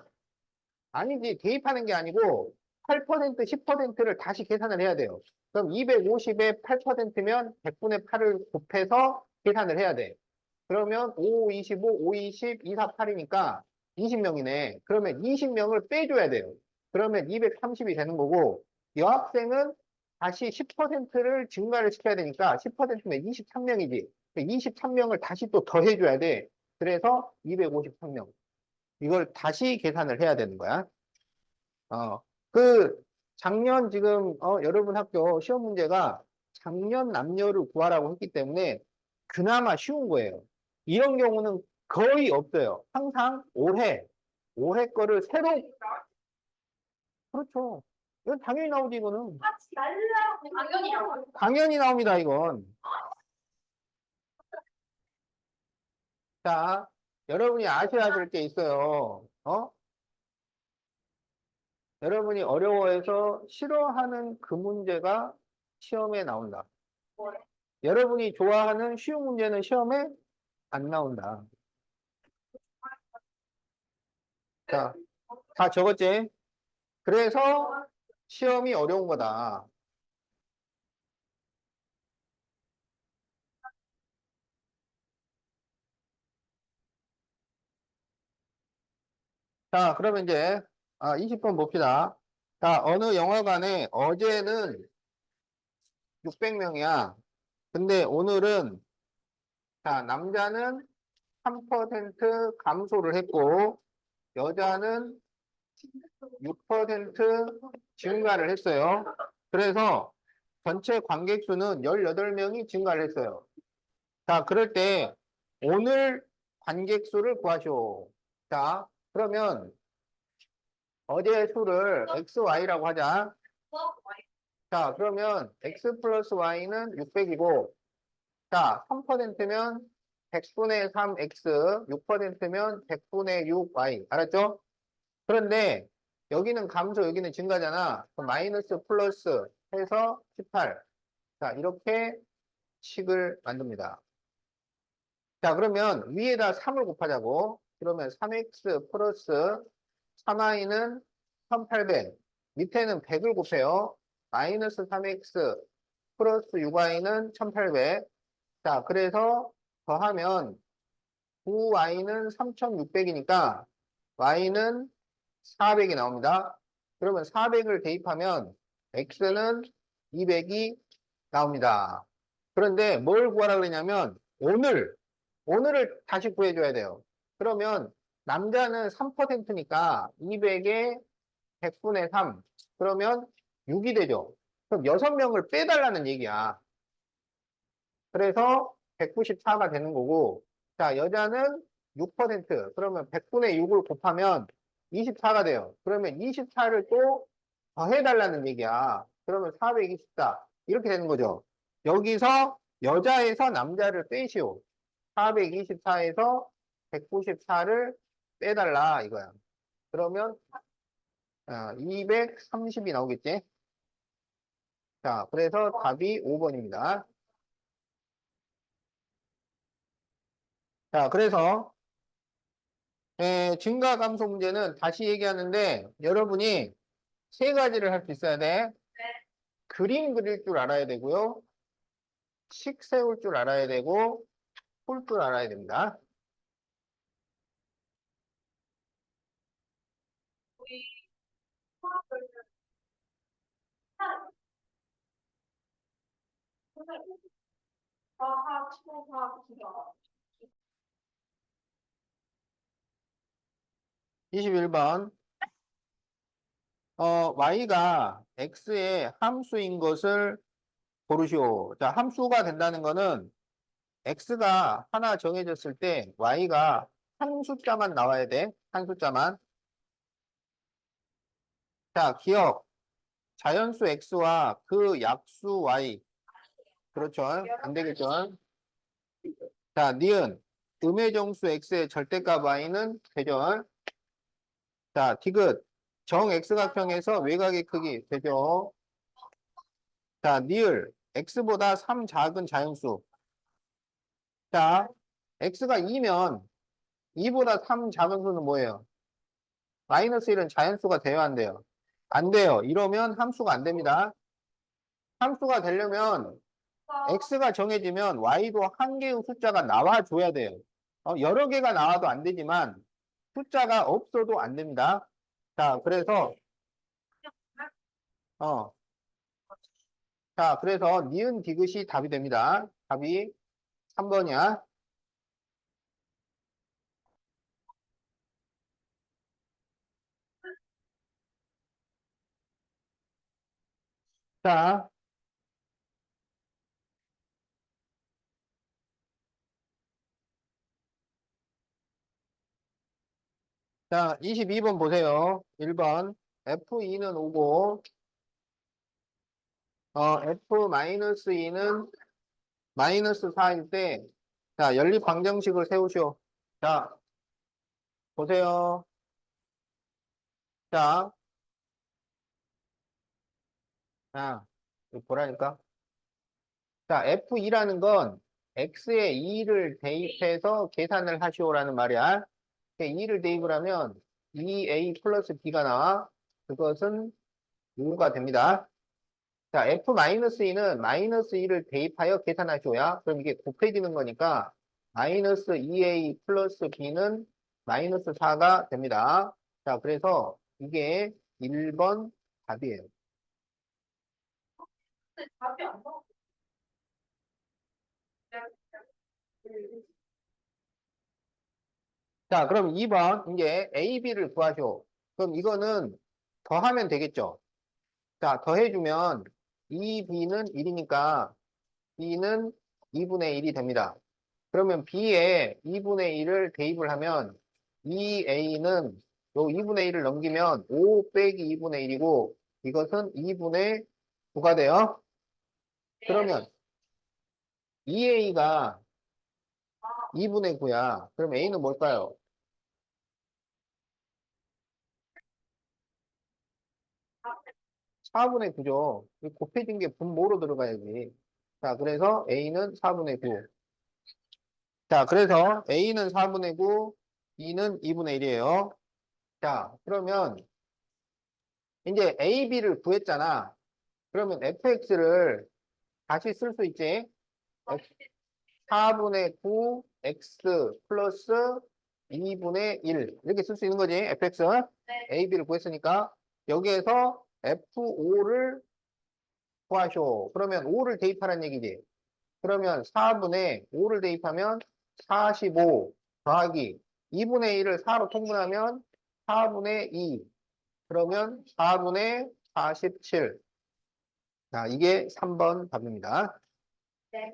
[SPEAKER 1] 아니지, 대입하는 게 아니고 8%, 10%를 다시 계산을 해야 돼요. 그럼 250에 8%면 100분의 8을 곱해서 계산을 해야 돼. 그러면 5, 25, 5, 20, 2, 4, 8이니까 20명이네. 그러면 20명을 빼줘야 돼요. 그러면 230이 되는 거고, 여학생은 다시 10%를 증가를 시켜야 되니까 10%면 23명이지. 23명을 다시 또 더해줘야 돼. 그래서 253명. 이걸 다시 계산을 해야 되는 거야. 어, 그, 작년 지금, 여러분 학교 시험 문제가 작년 남녀를 구하라고 했기 때문에 그나마 쉬운 거예요. 이런 경우는 거의 없어요. 항상 올해 거를 새로, 그렇죠. 이건 당연히 나오지, 이거는.
[SPEAKER 2] 하지 말라고 당연히요.
[SPEAKER 1] 당연히 나옵니다, 이건. 자, 여러분이 아셔야 될 게 있어요. 여러분이 어려워해서 싫어하는 그 문제가 시험에 나온다. 여러분이 좋아하는 쉬운 문제는 시험에 안 나온다. 자, 다 적었지? 그래서 시험이 어려운 거다. 자, 그러면 이제 20번 봅시다. 자, 어느 영화관에 어제는 600명이야. 근데 오늘은, 자, 남자는 3% 감소를 했고, 여자는 6% 증가를 했어요. 그래서 전체 관객 수는 18명이 증가를 했어요. 자, 그럴 때 오늘 관객 수를 구하시오. 자, 그러면 어제의 수를 XY라고 하자. 자, 그러면 X 플러스 Y는 600이고, 자, 3%면 100분의 3X, 6%면 100분의 6Y. 알았죠? 그런데 여기는 감소, 여기는 증가잖아. 그럼 마이너스 플러스 해서 18. 자, 이렇게 식을 만듭니다. 자, 그러면 위에다 3을 곱하자고. 그러면 3x 플러스 3i는 1800. 밑에는 100을 곱해요. 마이너스 3x 플러스 6i는 1800. 자, 그래서 더하면 9y는 3600이니까 y는 400이 나옵니다. 그러면 400을 대입하면 x는 200이 나옵니다. 그런데 뭘 구하라 그러냐면 오늘을 다시 구해줘야 돼요. 그러면 남자는 3%니까 200에 100분의 3. 그러면 6이 되죠. 그럼 6명을 빼달라는 얘기야. 그래서 194가 되는 거고, 자, 여자는 6%. 그러면 100분의 6을 곱하면 24가 돼요. 그러면 24를 또 더해달라는 얘기야. 그러면 424. 이렇게 되는 거죠. 여기서 여자에서 남자를 빼시오. 424에서 194를 빼달라 이거야. 그러면 230이 나오겠지? 자, 그래서 답이 5번입니다. 자, 그래서 증가 감소 문제는 다시 얘기하는데 여러분이 세 가지를 할 수 있어야 돼. 그림 그릴 줄 알아야 되고요. 식 세울 줄 알아야 되고 풀 줄 알아야 됩니다.
[SPEAKER 2] 우리 수학을 한 과학, 수학, 기억.
[SPEAKER 1] 21번. y가 x의 함수인 것을 고르시오. 자, 함수가 된다는 거는 x가 하나 정해졌을 때 y가 한 숫자만 나와야 돼. 한 숫자만. 자, 기억. 자연수 x와 그 약수 y. 그렇죠. 안 되겠죠. 자, 니은. 음의 정수 x의 절대값 y는 되죠. 자, 디귿. 정 x각형에서 외곽의 크기 되죠. 자, 니을. x보다 3 작은 자연수. 자, x가 2면 2보다 3 작은 수는 뭐예요? 마이너스 1은 자연수가 돼야 안 돼요? 안 돼요. 이러면 함수가 안 됩니다. 함수가 되려면 x가 정해지면 y도 한 개의 숫자가 나와줘야 돼요. 여러 개가 나와도 안 되지만 숫자가 없어도 안 됩니다. 자, 그래서 어, 자, 그래서 니은 디귿이 답이 됩니다. 답이 3번이야. 자, 자, 22번 보세요. 1번. F2는 5고, F-2는 마이너스 4일 때, 자, 연립 방정식을 세우시오. 자, 보세요. 자, 이거 보라니까. 자, F2라는 건 X에 2를 대입해서 계산을 하시오라는 말이야. 2를 대입을 하면 2A 플러스 B가 나와. 그것은 5가 됩니다. 자, F-2는 마이너스 2를 대입하여 계산하시오야. 그럼 이게 곱해지는 거니까 마이너스 2A 플러스 B는 마이너스 4가 됩니다. 자, 그래서 이게 1번 답이에요.
[SPEAKER 2] 근데 답이 안 나와.
[SPEAKER 1] 자, 그럼 2번 이제 A, B를 구하죠. 그럼 이거는 더하면 되겠죠. 자, 더해주면 2B는 1이니까 B는 2분의 1이 됩니다. 그러면 B에 2분의 1을 대입을 하면 2A는 요 2분의 1을 넘기면 5 빼기 2분의 1이고 이것은 2분의 9가 돼요. 그러면 2A가 2분의 9야. 그럼 A는 뭘까요? 4분의 9죠. 곱해진 게 분모로 들어가야지. 자, 그래서 A는 4분의 9. 자, 그래서 A는 4분의 9, B는 2분의 1이에요. 자, 그러면 이제 A, B를 구했잖아. 그러면 fx를 다시 쓸 수 있지? 4분의 9 x 플러스 2분의 1 이렇게 쓸 수 있는 거지 fx
[SPEAKER 2] 네.
[SPEAKER 1] a, b를 구했으니까 여기에서 f5를 구하쇼. 그러면 5를 대입하라는 얘기지. 그러면 4분의 5를 대입하면 45 더하기 2분의 1을 4로 통분하면 4분의 2 그러면 4분의 47. 자, 이게 3번 답입니다.
[SPEAKER 2] 네.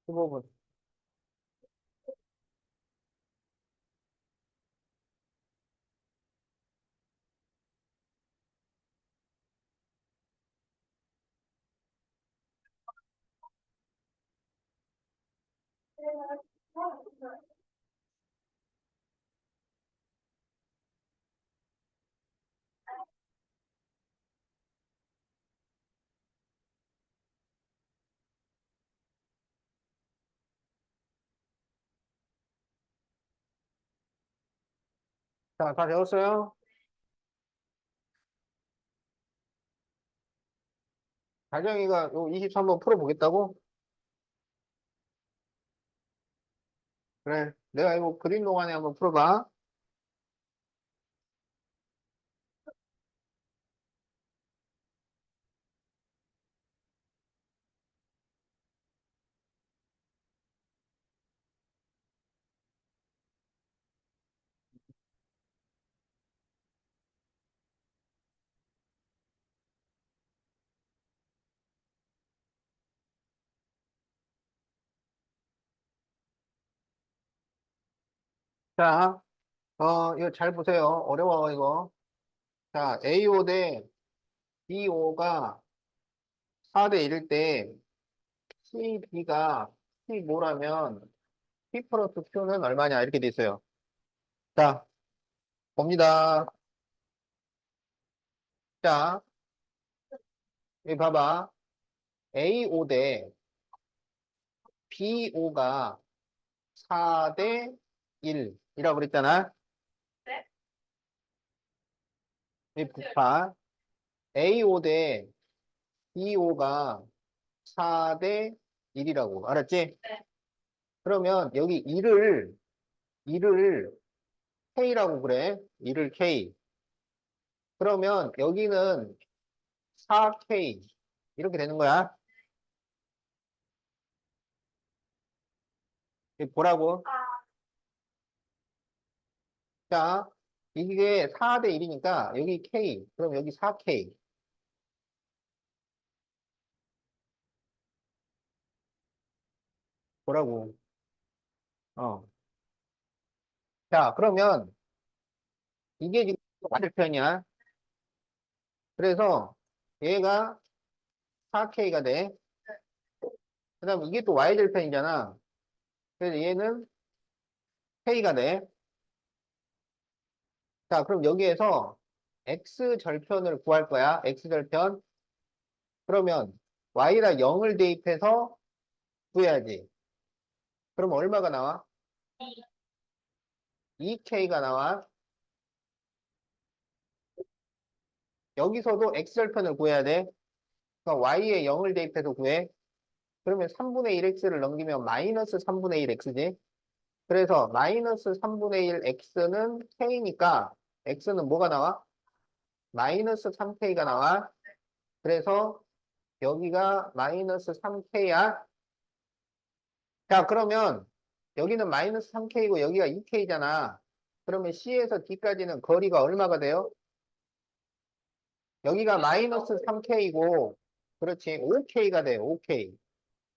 [SPEAKER 1] 그 부분. 자, 다 되었어요? 다정이가 요 23번 풀어보겠다고? 그래. 내가 이거 그림 동안에 한번 풀어봐. 자, 이거 잘 보세요. 어려워, 이거. 자, AO 대 BO가 4대 1일 때, CB가 C5라면, P 플러스 Q는 얼마냐? 이렇게 돼 있어요. 자, 봅니다. 자, 여기 봐봐. AO 대 BO가 4대 1이라고 그랬잖아.
[SPEAKER 2] 네.
[SPEAKER 1] 이 봐. AO 대 BO가 4대 1이라고. 알았지?
[SPEAKER 2] 네.
[SPEAKER 1] 그러면 여기 1을 K라고 그래. 1을 K. 그러면 여기는 4K. 이렇게 되는 거야. 이거 보라고.
[SPEAKER 2] 아,
[SPEAKER 1] 자, 이게 4대 1이니까 여기 K. 그럼 여기 4K. 보라고. 어. 자, 그러면 이게 지금 반대편이야. 그래서 얘가 4K가 돼. 그 다음 이게 또 Y절편이잖아. 그래서 얘는 K가 돼. 자, 그럼 여기에서 X절편을 구할 거야. X절편. 그러면 Y라 0을 대입해서 구해야지. 그럼 얼마가 나와? 2K가 나와. 여기서도 X절편을 구해야 돼. 그러니까 Y에 0을 대입해서 구해. 그러면 3분의 1x를 넘기면 마이너스 3분의 1x지. 그래서 마이너스 3분의 1x는 k니까 x는 뭐가 나와? 마이너스 3k가 나와. 그래서 여기가 마이너스 3k야. 자, 그러면 여기는 마이너스 3k고 여기가 2k잖아. 그러면 C에서 D까지는 거리가 얼마가 돼요? 여기가 마이너스 3k고, 그렇지, 5k가 돼요, 5k.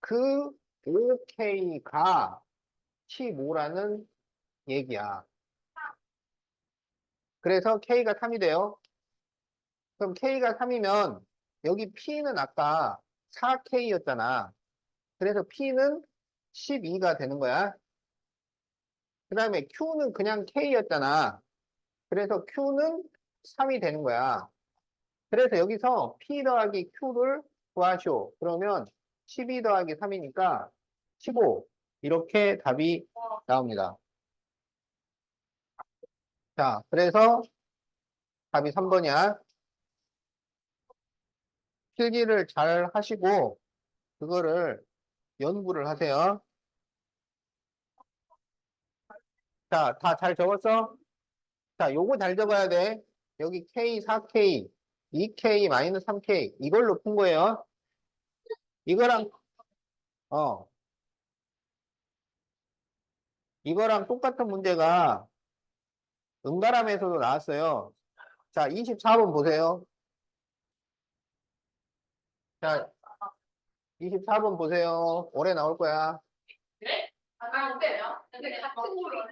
[SPEAKER 1] 그 5k가 15라는 얘기야. 그래서 k가 3이 돼요. 그럼 k가 3이면 여기 p는 아까 4k였잖아. 그래서 p는 12가 되는 거야. 그 다음에 q는 그냥 k였잖아. 그래서 q는 3이 되는 거야. 그래서 여기서 p 더하기 q를 구하시오. 그러면 12 더하기 3이니까 15. 이렇게 답이 나옵니다. 자, 그래서 답이 3번이야. 필기를 잘 하시고 그거를 연구를 하세요. 자, 다 잘 적었어? 자, 요거 잘 적어야 돼. 여기 K, 4K, 2K, 마이너스 3K. 이걸로 푼 거예요. 이거랑, 어, 이거랑 똑같은 문제가 응가람에서도 나왔어요. 자, 24번 보세요. 자, 24번 보세요. 올해 나올 거야.
[SPEAKER 2] 네? 아, 어때요? 근데 같은 걸로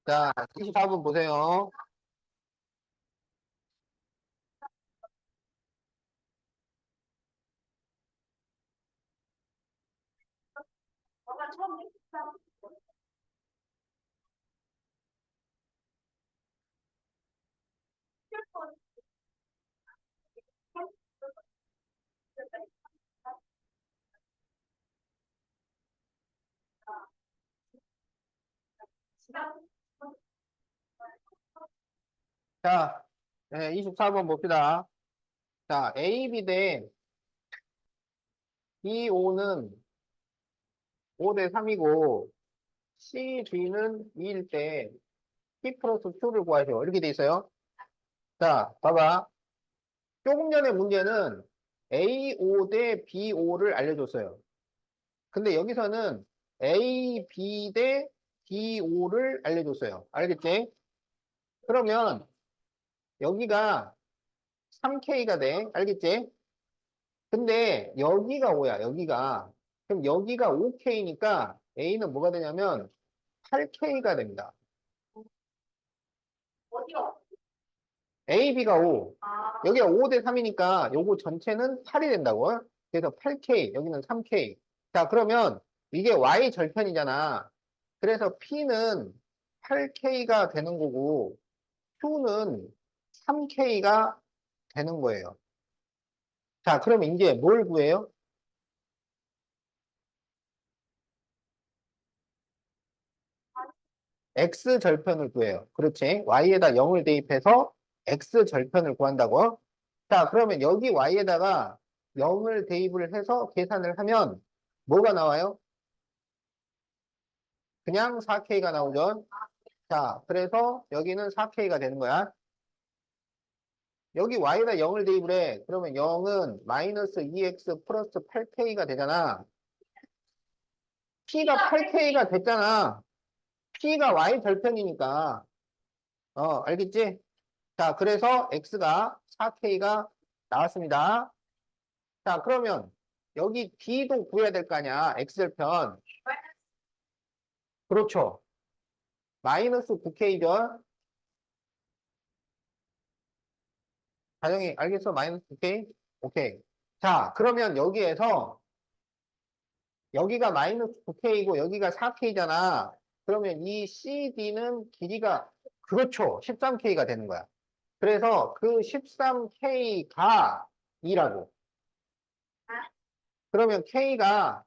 [SPEAKER 1] 자, 24번 보세요.
[SPEAKER 2] 처음
[SPEAKER 1] 자, 네, 24번 봅시다. 자, AB 대 BO는 5대 3이고, CD는 2일 때 P 플러스 Q를 구하죠. 이렇게 돼 있어요. 자, 봐봐. 조금 전에 문제는 AO 대 BO를 알려줬어요. 근데 여기서는 AB 대 BO를 알려줬어요. 알겠지? 그러면 여기가 3K가 돼. 알겠지? 근데 여기가 5야, 여기가. 그럼 여기가 5K니까 A는 뭐가 되냐면 8K가 됩니다.
[SPEAKER 2] 어디가?
[SPEAKER 1] AB가 5.
[SPEAKER 2] 아,
[SPEAKER 1] 여기가 5 대 3이니까 요거 전체는 8이 된다고. 그래서 8K, 여기는 3K. 자, 그러면 이게 Y 절편이잖아. 그래서 P는 8K가 되는 거고, Q는 3K가 되는 거예요. 자, 그러면 이제 뭘 구해요? X 절편을 구해요. 그렇지? Y에다 0을 대입해서 X 절편을 구한다고. 자, 그러면 여기 Y에다가 0을 대입을 해서 계산을 하면 뭐가 나와요? 그냥 4K가 나오죠. 자, 그래서 여기는 4K가 되는 거야. 여기 Y에다 0을 대입을 해. 그러면 0은 마이너스 2X 플러스 8K가 되잖아. P가 8K가 됐잖아. P가 Y 절편이니까. 알겠지? 자, 그래서 X가 4K가 나왔습니다. 자, 그러면 여기 D도 구해야 될 거 아니야. X절편. 그렇죠. 마이너스 9K죠. 다정이 알겠어? 마이너스 9K? 오케이. 자, 그러면 여기에서 여기가 마이너스 9K이고 여기가 4K잖아. 그러면 이 CD는 길이가 그렇죠. 13K가 되는 거야. 그래서 그 13K가 2라고. 그러면 K가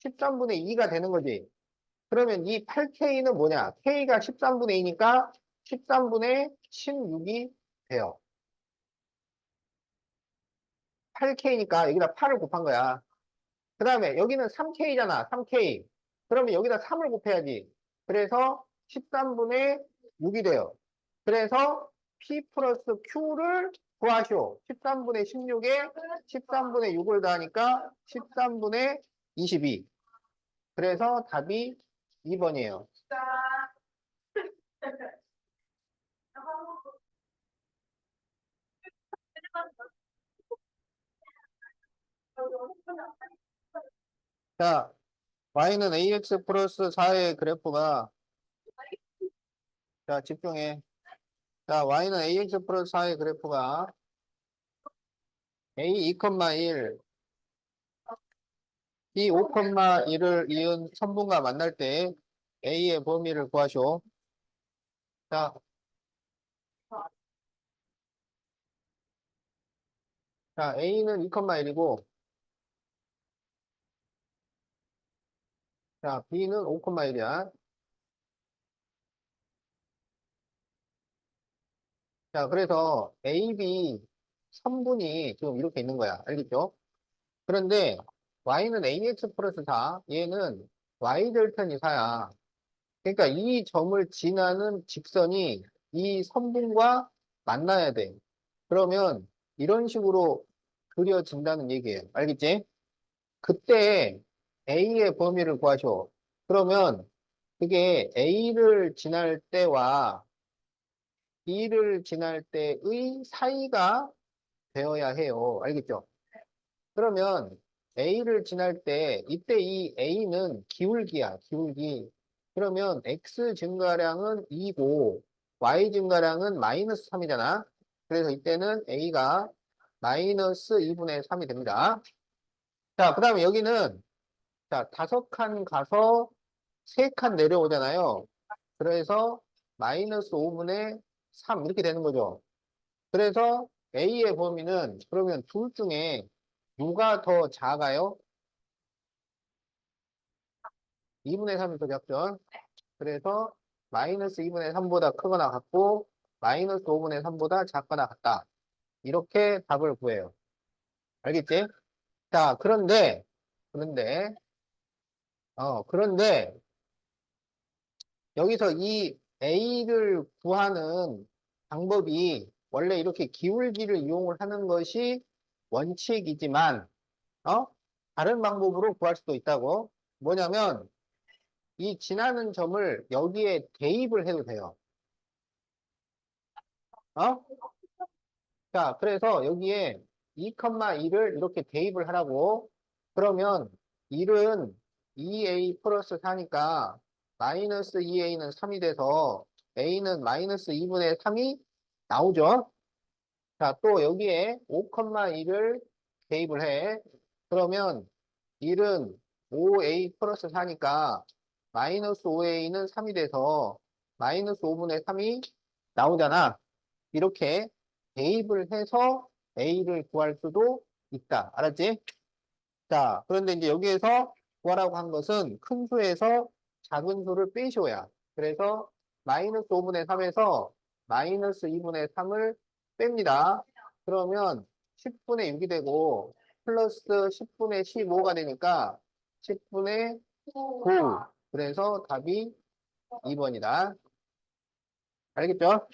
[SPEAKER 1] 13분의 2가 되는 거지. 그러면 이 8K는 뭐냐? K가 13분의 2니까 13분의 16이 돼요. 8K니까 여기다 8을 곱한 거야. 그 다음에 여기는 3K잖아. 3K. 그러면 여기다 3을 곱해야지. 그래서 13분의 6이 돼요. 그래서 P 플러스 Q를 구하시오. 13분의 16에 13분의 6을 더하니까 13분의 22. 그래서 답이 2번이에요. 자, y는 ax 플러스 4의 그래프가, 자, 집중해. 자, y는 ax 플러스 4의 그래프가 a 2,1, b 5,1을 이은 선분과 만날 때 a의 범위를 구하시오. 자, 자, a는 2,1이고, 자, b는 5,1이야. 자, 그래서 a, b 선분이 지금 이렇게 있는 거야. 알겠죠? 그런데 y는 ax 플러스 4, 얘는 y 델타니 4야. 그러니까 이 점을 지나는 직선이 이 선분과 만나야 돼. 그러면 이런 식으로 그려진다는 얘기예요. 알겠지? 그때 A의 범위를 구하셔. 그러면 그게 A를 지날 때와 B를 지날 때의 사이가 되어야 해요. 알겠죠? 그러면 A를 지날 때 이때 이 A는 기울기야, 기울기. 그러면 X 증가량은 2고 Y 증가량은 마이너스 3이잖아. 그래서 이때는 A가 마이너스 2분의 3이 됩니다. 자, 그 다음에 여기는 자, 5칸 가서 3칸 내려오잖아요. 그래서 마이너스 5분의 3 이렇게 되는 거죠. 그래서 A의 범위는 그러면 둘 중에 누가 더 작아요? 2분의 3이 더 작죠. 그래서 마이너스 2분의 3보다 크거나 같고 마이너스 5분의 3보다 작거나 같다. 이렇게 답을 구해요. 알겠지? 자, 그런데 여기서 이 A를 구하는 방법이 원래 이렇게 기울기를 이용을 하는 것이 원칙이지만, 어? 다른 방법으로 구할 수도 있다고. 뭐냐면, 이 지나는 점을 여기에 대입을 해도 돼요. 어? 자, 그래서 여기에 2,2를 이렇게 대입을 하라고. 그러면 1은 2a 플러스 4니까 마이너스 2a는 3이 돼서 a는 마이너스 2분의 3이 나오죠. 자, 또 여기에 5,1을 대입을 해. 그러면 1은 5a 플러스 4니까 마이너스 5a는 3이 돼서 마이너스 5분의 3이 나오잖아. 이렇게 대입을 해서 A를 구할 수도 있다. 알았지? 자, 그런데 이제 여기에서 구하라고 한 것은 큰 수에서 작은 수를 빼시오야. 그래서 마이너스 5분의 3에서 마이너스 2분의 3을 뺍니다. 그러면 10분의 6이 되고 플러스 10분의 15가 되니까 10분의 9. 그래서 답이 2번이다. 알겠죠?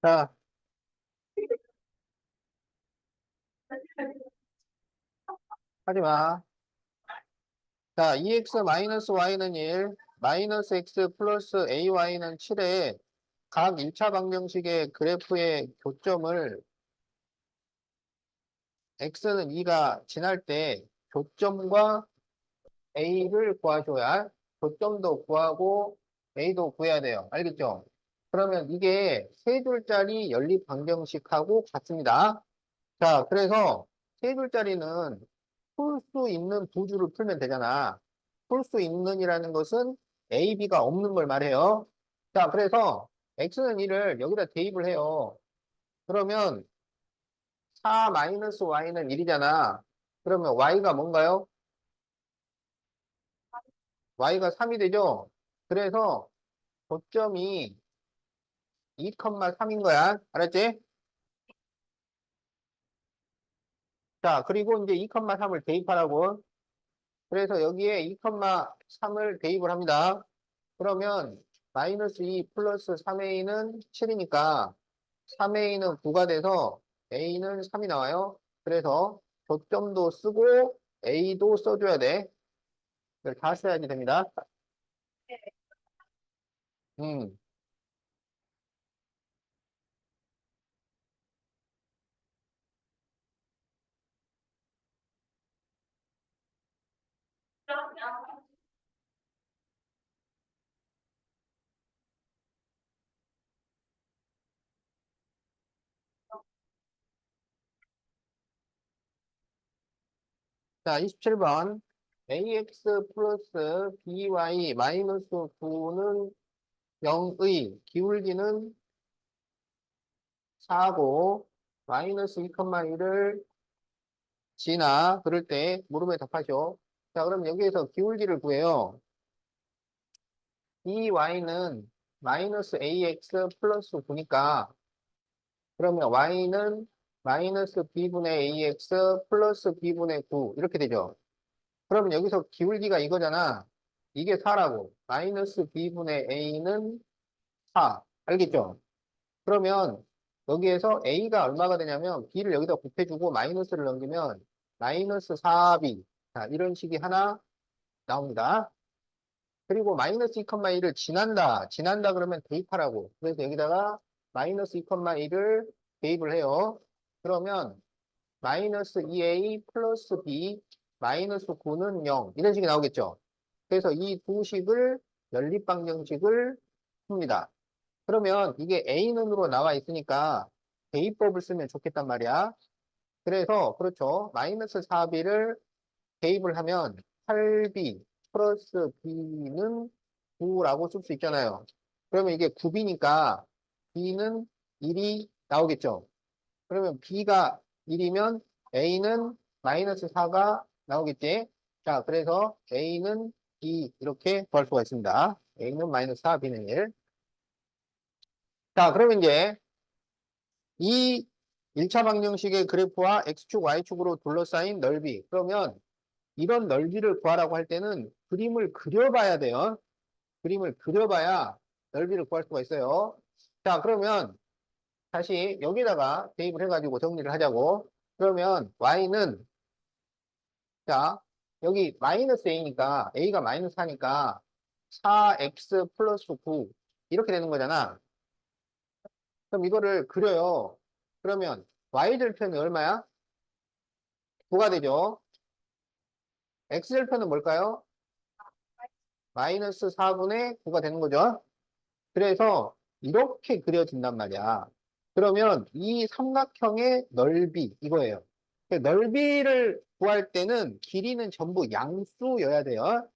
[SPEAKER 1] 자, 하지 마. 자, 2x 마이너스 y는 1, 마이너스 x 플러스 ay는 7에 각 1차 방정식의 그래프의 교점을 x는 2가 지날 때 교점과 a를 구하셔야 교점도 구하고 a도 구해야 돼요. 알겠죠? 그러면 이게 세 줄짜리 연립 방정식하고 같습니다. 자, 그래서 세 줄짜리는 풀 수 있는 두 줄을 풀면 되잖아. 풀 수 있는이라는 것은 A, B가 없는 걸 말해요. 자, 그래서 X는 1을 여기다 대입을 해요. 그러면 4 마이너스 Y는 1이잖아. 그러면 Y가 뭔가요? Y가 3이 되죠? 그래서 고점이 2,3인 거야. 알았지? 자, 그리고 이제 2,3을 대입하라고. 그래서 여기에 2,3을 대입을 합니다. 그러면 마이너스 2 플러스 3A는 7이니까 3A는 9가 돼서 A는 3이 나와요. 그래서 조점도 쓰고 A도 써줘야 돼. 이걸 다 써야지 됩니다. 음. 자, 27번. AX 플러스 BY 마이너스 9는 0의 기울기는 4고 마이너스 2,1을 지나 그럴 때 물음에 답하죠. 자, 그럼 여기에서 기울기를 구해요. 이 y는 마이너스 ax 플러스 9니까 그러면 y는 마이너스 b분의 ax 플러스 b분의 9 이렇게 되죠. 그러면 여기서 기울기가 이거잖아. 이게 4라고. 마이너스 b분의 a는 4. 알겠죠? 그러면 여기에서 a가 얼마가 되냐면 b를 여기다 곱해주고 마이너스를 넘기면 마이너스 4b. 자, 이런 식이 하나 나옵니다. 그리고 마이너스 2,1을 지난다 그러면 대입하라고. 그래서 여기다가 마이너스 2,1을 대입을 해요. 그러면 마이너스 2a 플러스 b 마이너스 9는 0. 이런 식이 나오겠죠. 그래서 이 두 식을 연립방정식을 풉니다. 그러면 이게 A는으로 나와 있으니까 대입법을 쓰면 좋겠단 말이야. 그래서 그렇죠. 마이너스 4b를 대입을 하면 8b 플러스 b는 9라고 쓸 수 있잖아요. 그러면 이게 9b니까 b는 1이 나오겠죠. 그러면 b가 1이면 a는 마이너스 4가 나오겠지. 자, 그래서 a는 2 이렇게 구할 수가 있습니다. a는 마이너스 4, b는 1. 자, 그러면 이제 이 1차 방정식의 그래프와 x축, y축으로 둘러싸인 넓이. 그러면 이런 넓이를 구하라고 할 때는 그림을 그려봐야 돼요. 그림을 그려봐야 넓이를 구할 수가 있어요. 자, 그러면 다시 여기다가 대입을 해가지고 정리를 하자고. 그러면 y는, 자, 여기 마이너스 a니까, a가 마이너스 4니까 4x 플러스 9 이렇게 되는 거잖아. 그럼 이거를 그려요. 그러면 y절편이 얼마야? 9가 되죠. x절편은 뭘까요? 마이너스 4분의 9가 되는 거죠. 그래서 이렇게 그려진단 말이야. 그러면 이 삼각형의 넓이 이거예요. 그 넓이를 구할 때는 길이는 전부 양수여야 돼요.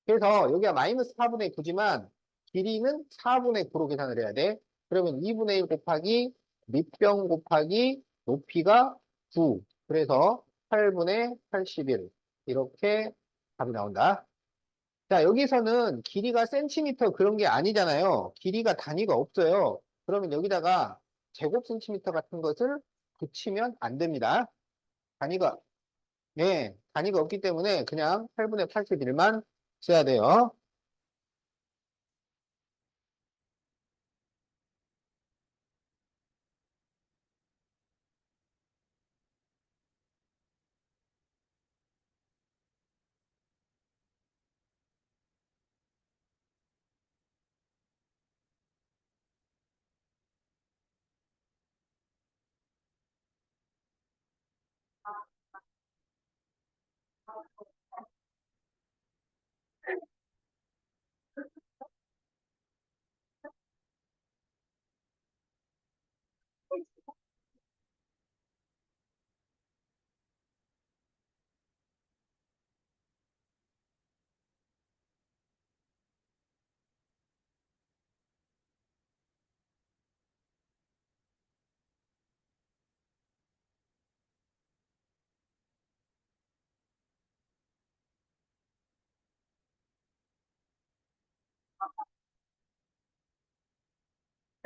[SPEAKER 1] 그래서 여기가 마이너스 4분의 9지만 길이는 4분의 9로 계산을 해야 돼. 그러면 2분의 1 곱하기 밑변 곱하기 높이가 9. 그래서 8분의 81. 이렇게 답이 나온다. 자, 여기서는 길이가 센티미터 그런 게 아니잖아요. 길이가 단위가 없어요. 그러면 여기다가 제곱 센티미터 같은 것을 붙이면 안 됩니다. 단위가, 예, 단위가 없기 때문에 그냥 8분의 81만 써야 돼요.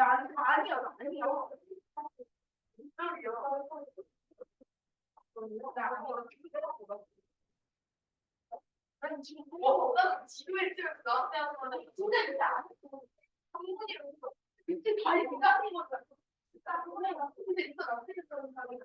[SPEAKER 2] 아니요, 아니요. 아니, 지금 나 지도에 찍어서 나한테 하는 거는 진짜 진짜 안 했어. 한국이라서 진짜 다리 비가는 거야. 나 그거에 나 근데 있어 나 찍었던 사람이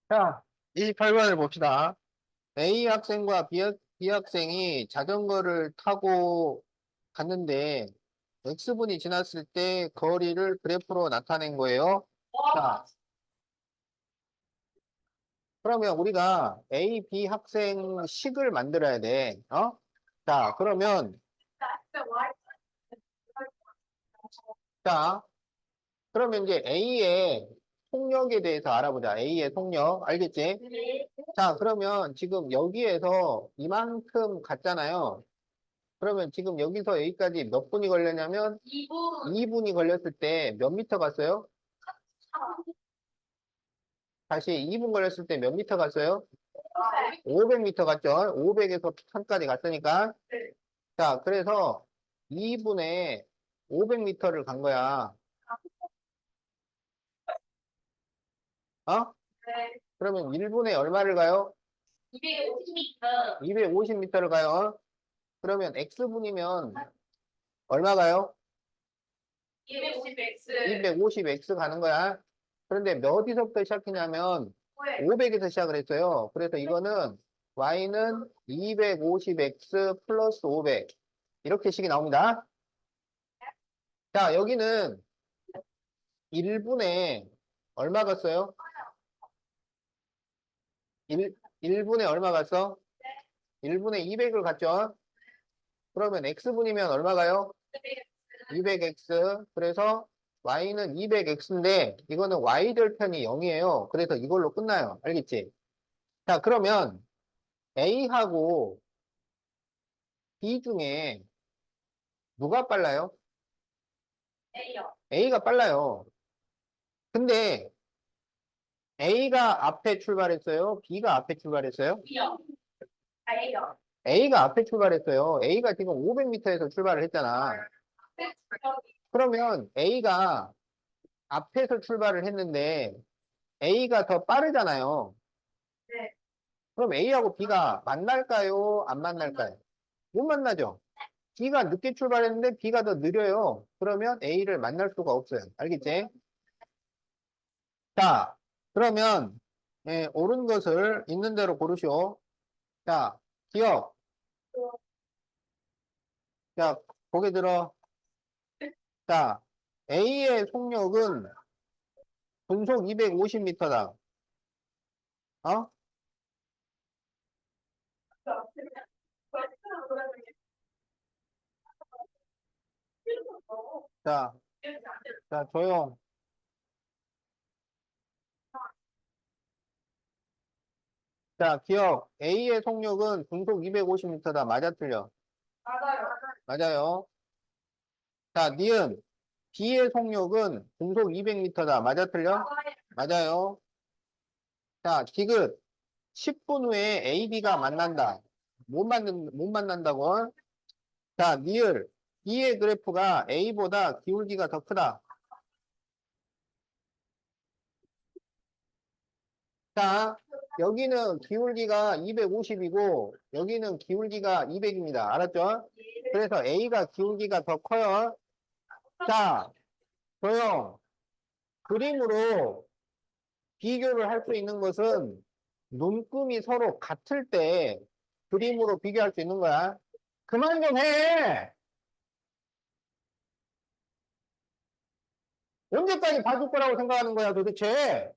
[SPEAKER 1] 자, 28번을 봅시다. A 학생과 B 학생이 자전거를 타고 갔는데 X분이 지났을 때 거리를 그래프로 나타낸 거예요. 자, 그러면 우리가 A, B 학생 식을 만들어야 돼. 어? 자, 그러면
[SPEAKER 2] 진짜 와.
[SPEAKER 1] 자, 그러면 이제 A의 속력에 대해서 알아보자. A의 속력. 알겠지? 자, 그러면 지금 여기에서 이만큼 갔잖아요. 그러면 지금 여기서 여기까지 몇 분이 걸렸냐면
[SPEAKER 2] 2분.
[SPEAKER 1] 2분이 걸렸을 때 몇 미터 갔어요? 다시 2분 걸렸을 때 몇 미터 갔어요? 500미터 갔죠? 500에서 1000까지 갔으니까.
[SPEAKER 2] 네.
[SPEAKER 1] 자, 그래서 2분에 500미터를 간 거야. 어?
[SPEAKER 2] 네.
[SPEAKER 1] 그러면 1분에 얼마를 가요?
[SPEAKER 2] 250m.
[SPEAKER 1] 250m를 가요. 그러면 X분이면 얼마 가요?
[SPEAKER 2] 250x.
[SPEAKER 1] 250X 가는 거야. 그런데 어디서부터 시작했냐면 500에서 시작을 했어요. 그래서 이거는 Y는 250X 플러스 500. 이렇게 식이 나옵니다. 자, 여기는 1분에 얼마 갔어요? 1분에 얼마 갔어? 1분에 200을 갔죠? 그러면 X분이면 얼마 가요? 200X. 그래서 Y는 200X인데 이거는 Y절 편이 0이에요. 그래서 이걸로 끝나요. 알겠지? 자, 그러면 A하고 B 중에 누가 빨라요?
[SPEAKER 2] A요.
[SPEAKER 1] A가 빨라요. 근데 A가 앞에 출발했어요? B가 앞에 출발했어요?
[SPEAKER 2] B요. A요.
[SPEAKER 1] A가 앞에 출발했어요. A가 지금 500m에서 출발을 했잖아. 그러면 A가 앞에서 출발을 했는데 A가 더 빠르잖아요.
[SPEAKER 2] 네.
[SPEAKER 1] 그럼 A하고 B가 만날까요? 안 만날까요? 못 만나죠. B가 늦게 출발했는데 B가 더 느려요. 그러면 A를 만날 수가 없어요. 알겠지? 자, 그러면 옳은 것을 있는 대로 고르시오. 자, 기억. 자, 고개 들어. 자, A의 속력은 분속 250m다. 어? 자, 자, 조용. 자, 기억. A의 속력은 분속 250m다. 맞아, 틀려?
[SPEAKER 2] 맞아요.
[SPEAKER 1] 맞아요. 자, 니은. B의 속력은 분속 200m다. 맞아, 틀려? 맞아요. 자, 디귿. 10분 후에 AB가 만난다. 못 만난다고. 자, 니을. B의 그래프가 A보다 기울기가 더 크다. 자, 여기는 기울기가 250이고, 여기는 기울기가 200입니다. 알았죠? 그래서 A가 기울기가 더 커요. 자, 조용. 그림으로 비교를 할 수 있는 것은 눈금이 서로 같을 때 그림으로 비교할 수 있는 거야. 그만 좀 해! 언제까지 봐줄 거라고 생각하는 거야, 도대체?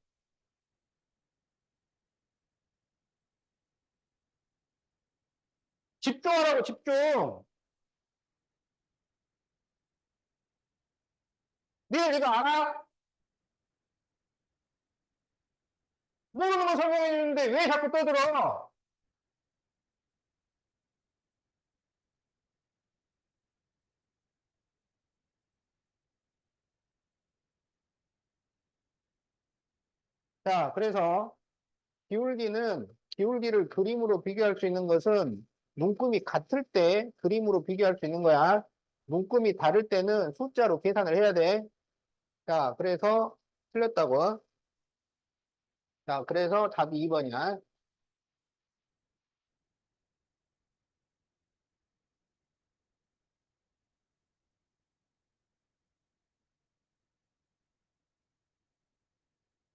[SPEAKER 1] 집중하라고, 집중. 네가 알아? 모르는 거 설명해 주는데 왜 자꾸 떠들어? 자, 그래서 기울기를 그림으로 비교할 수 있는 것은 눈금이 같을 때 그림으로 비교할 수 있는 거야. 눈금이 다를 때는 숫자로 계산을 해야 돼. 자, 그래서 틀렸다고. 자, 그래서 답이 2번이야.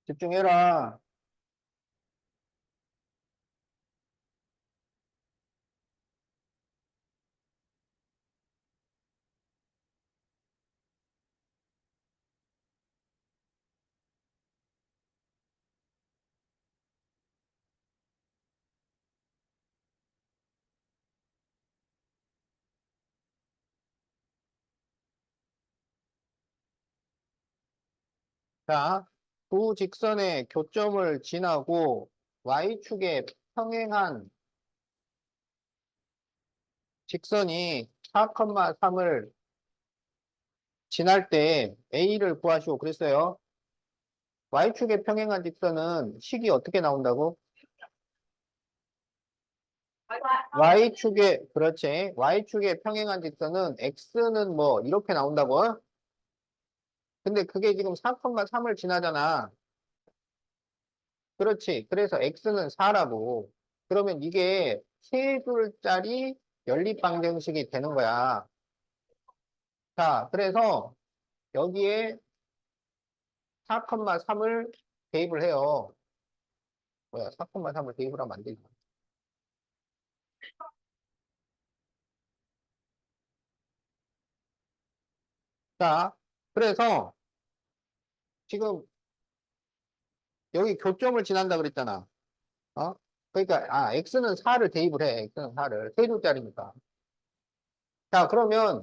[SPEAKER 1] 집중해라. 자, 두 직선의 교점을 지나고 Y축에 평행한 직선이 4,3을 지날 때 A를 구하시오. 그랬어요. Y축에 평행한 직선은 식이 어떻게 나온다고? Y축에, 그렇지. Y축에 평행한 직선은 X는 뭐, 이렇게 나온다고? 근데 그게 지금 4,3을 지나잖아. 그렇지. 그래서 X는 4라고. 그러면 이게 세 줄짜리 연립방정식이 되는 거야. 자, 그래서 여기에 4,3을 대입을 해요. 뭐야, 4,3을 대입을 하면 안 되지. 자, 그래서 지금 여기 교점을 지난다 그랬잖아. 어? 그러니까, X는 4를 대입을 해. X는 4를. 세 줄짜리니까. 자, 그러면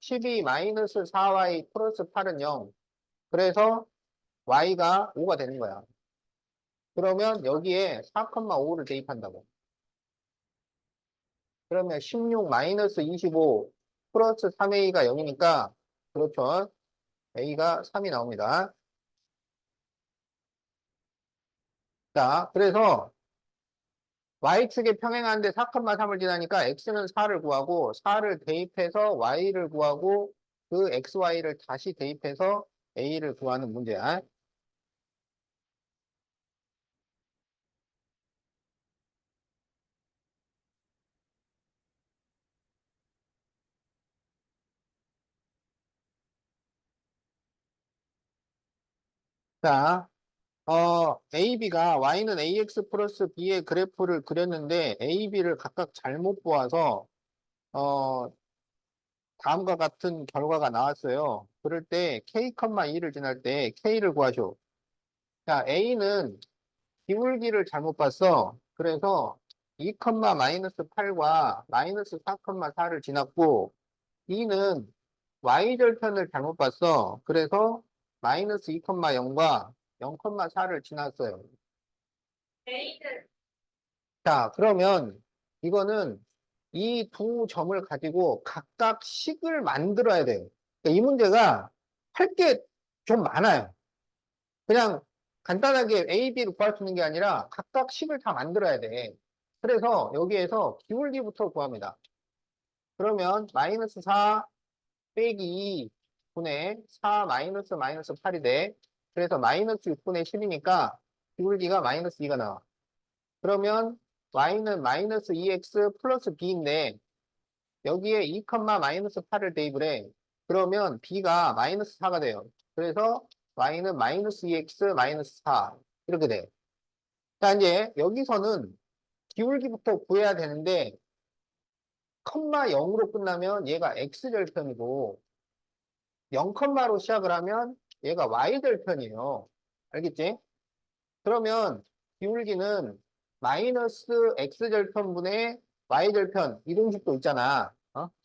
[SPEAKER 1] 12 마이너스 4Y 플러스 8은 0. 그래서 Y가 5가 되는 거야. 그러면 여기에 4,5를 대입한다고. 그러면 16 마이너스 25 플러스 3A가 0이니까, 그렇죠. A가 3이 나옵니다. 자, 그래서 Y축에 평행하는데 4,3을 지나니까 X는 4를 구하고 4를 대입해서 Y를 구하고 그 XY를 다시 대입해서 A를 구하는 문제야. 자, AB가 Y는 AX 플러스 B의 그래프를 그렸는데 AB를 각각 잘못 보아서 어, 다음과 같은 결과가 나왔어요. 그럴 때 K,2를 지날 때 K를 구하쇼. 자, A는 기울기를 잘못 봤어. 그래서 2, 마이너스 8과 마이너스 4,4를 지났고, B는 Y절편을 잘못 봤어. 그래서 마이너스 2,0과 0,4를 지났어요.
[SPEAKER 2] A는
[SPEAKER 1] 자, 그러면 이거는 이 두 점을 가지고 각각 식을 만들어야 돼요. 그러니까 이 문제가 할 게 좀 많아요. 그냥 간단하게 A, B를 구할 수 있는 게 아니라 각각 식을 다 만들어야 돼. 그래서 여기에서 기울기부터 구합니다. 그러면 마이너스 4 빼기 2 분의 4 마이너스 마이너스 8이 돼. 그래서 마이너스 6분의 10이니까 기울기가 마이너스 2가 나와. 그러면 y는 마이너스 2x 플러스 b인데 여기에 2, 마이너스 8을 대입을 해. 그러면 b가 마이너스 4가 돼요. 그래서 y는 마이너스 2x 마이너스 4 이렇게 돼. 자, 이제 여기서는 기울기부터 구해야 되는데 컴마 0으로 끝나면 얘가 x절편이고 0컴마로 시작을 하면 얘가 y절편이에요. 알겠지? 그러면 기울기는 마이너스 x절편분의 y절편 이 공식도 있잖아.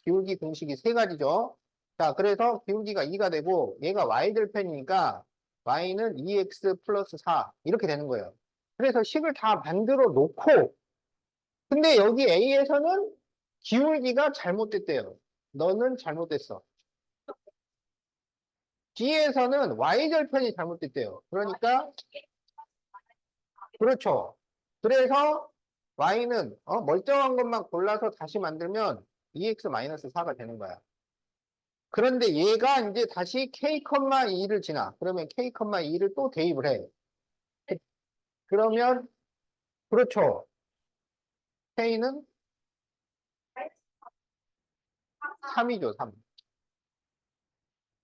[SPEAKER 1] 기울기 공식이 세 가지죠. 자, 그래서 기울기가 2가 되고 얘가 y절편이니까 y는 2x 플러스 4 이렇게 되는 거예요. 그래서 식을 다 만들어 놓고 근데 여기 A에서는 기울기가 잘못됐대요. 너는 잘못됐어. D에서는 y절편이 잘못됐대요. 그러니까 그렇죠. 그래서 y는 멀쩡한 것만 골라서 다시 만들면 2x-4가 되는 거야. 그런데 얘가 이제 다시 k,2를 지나. 그러면 k,2를 또 대입을 해. 그러면 그렇죠. k는 3이죠, 3.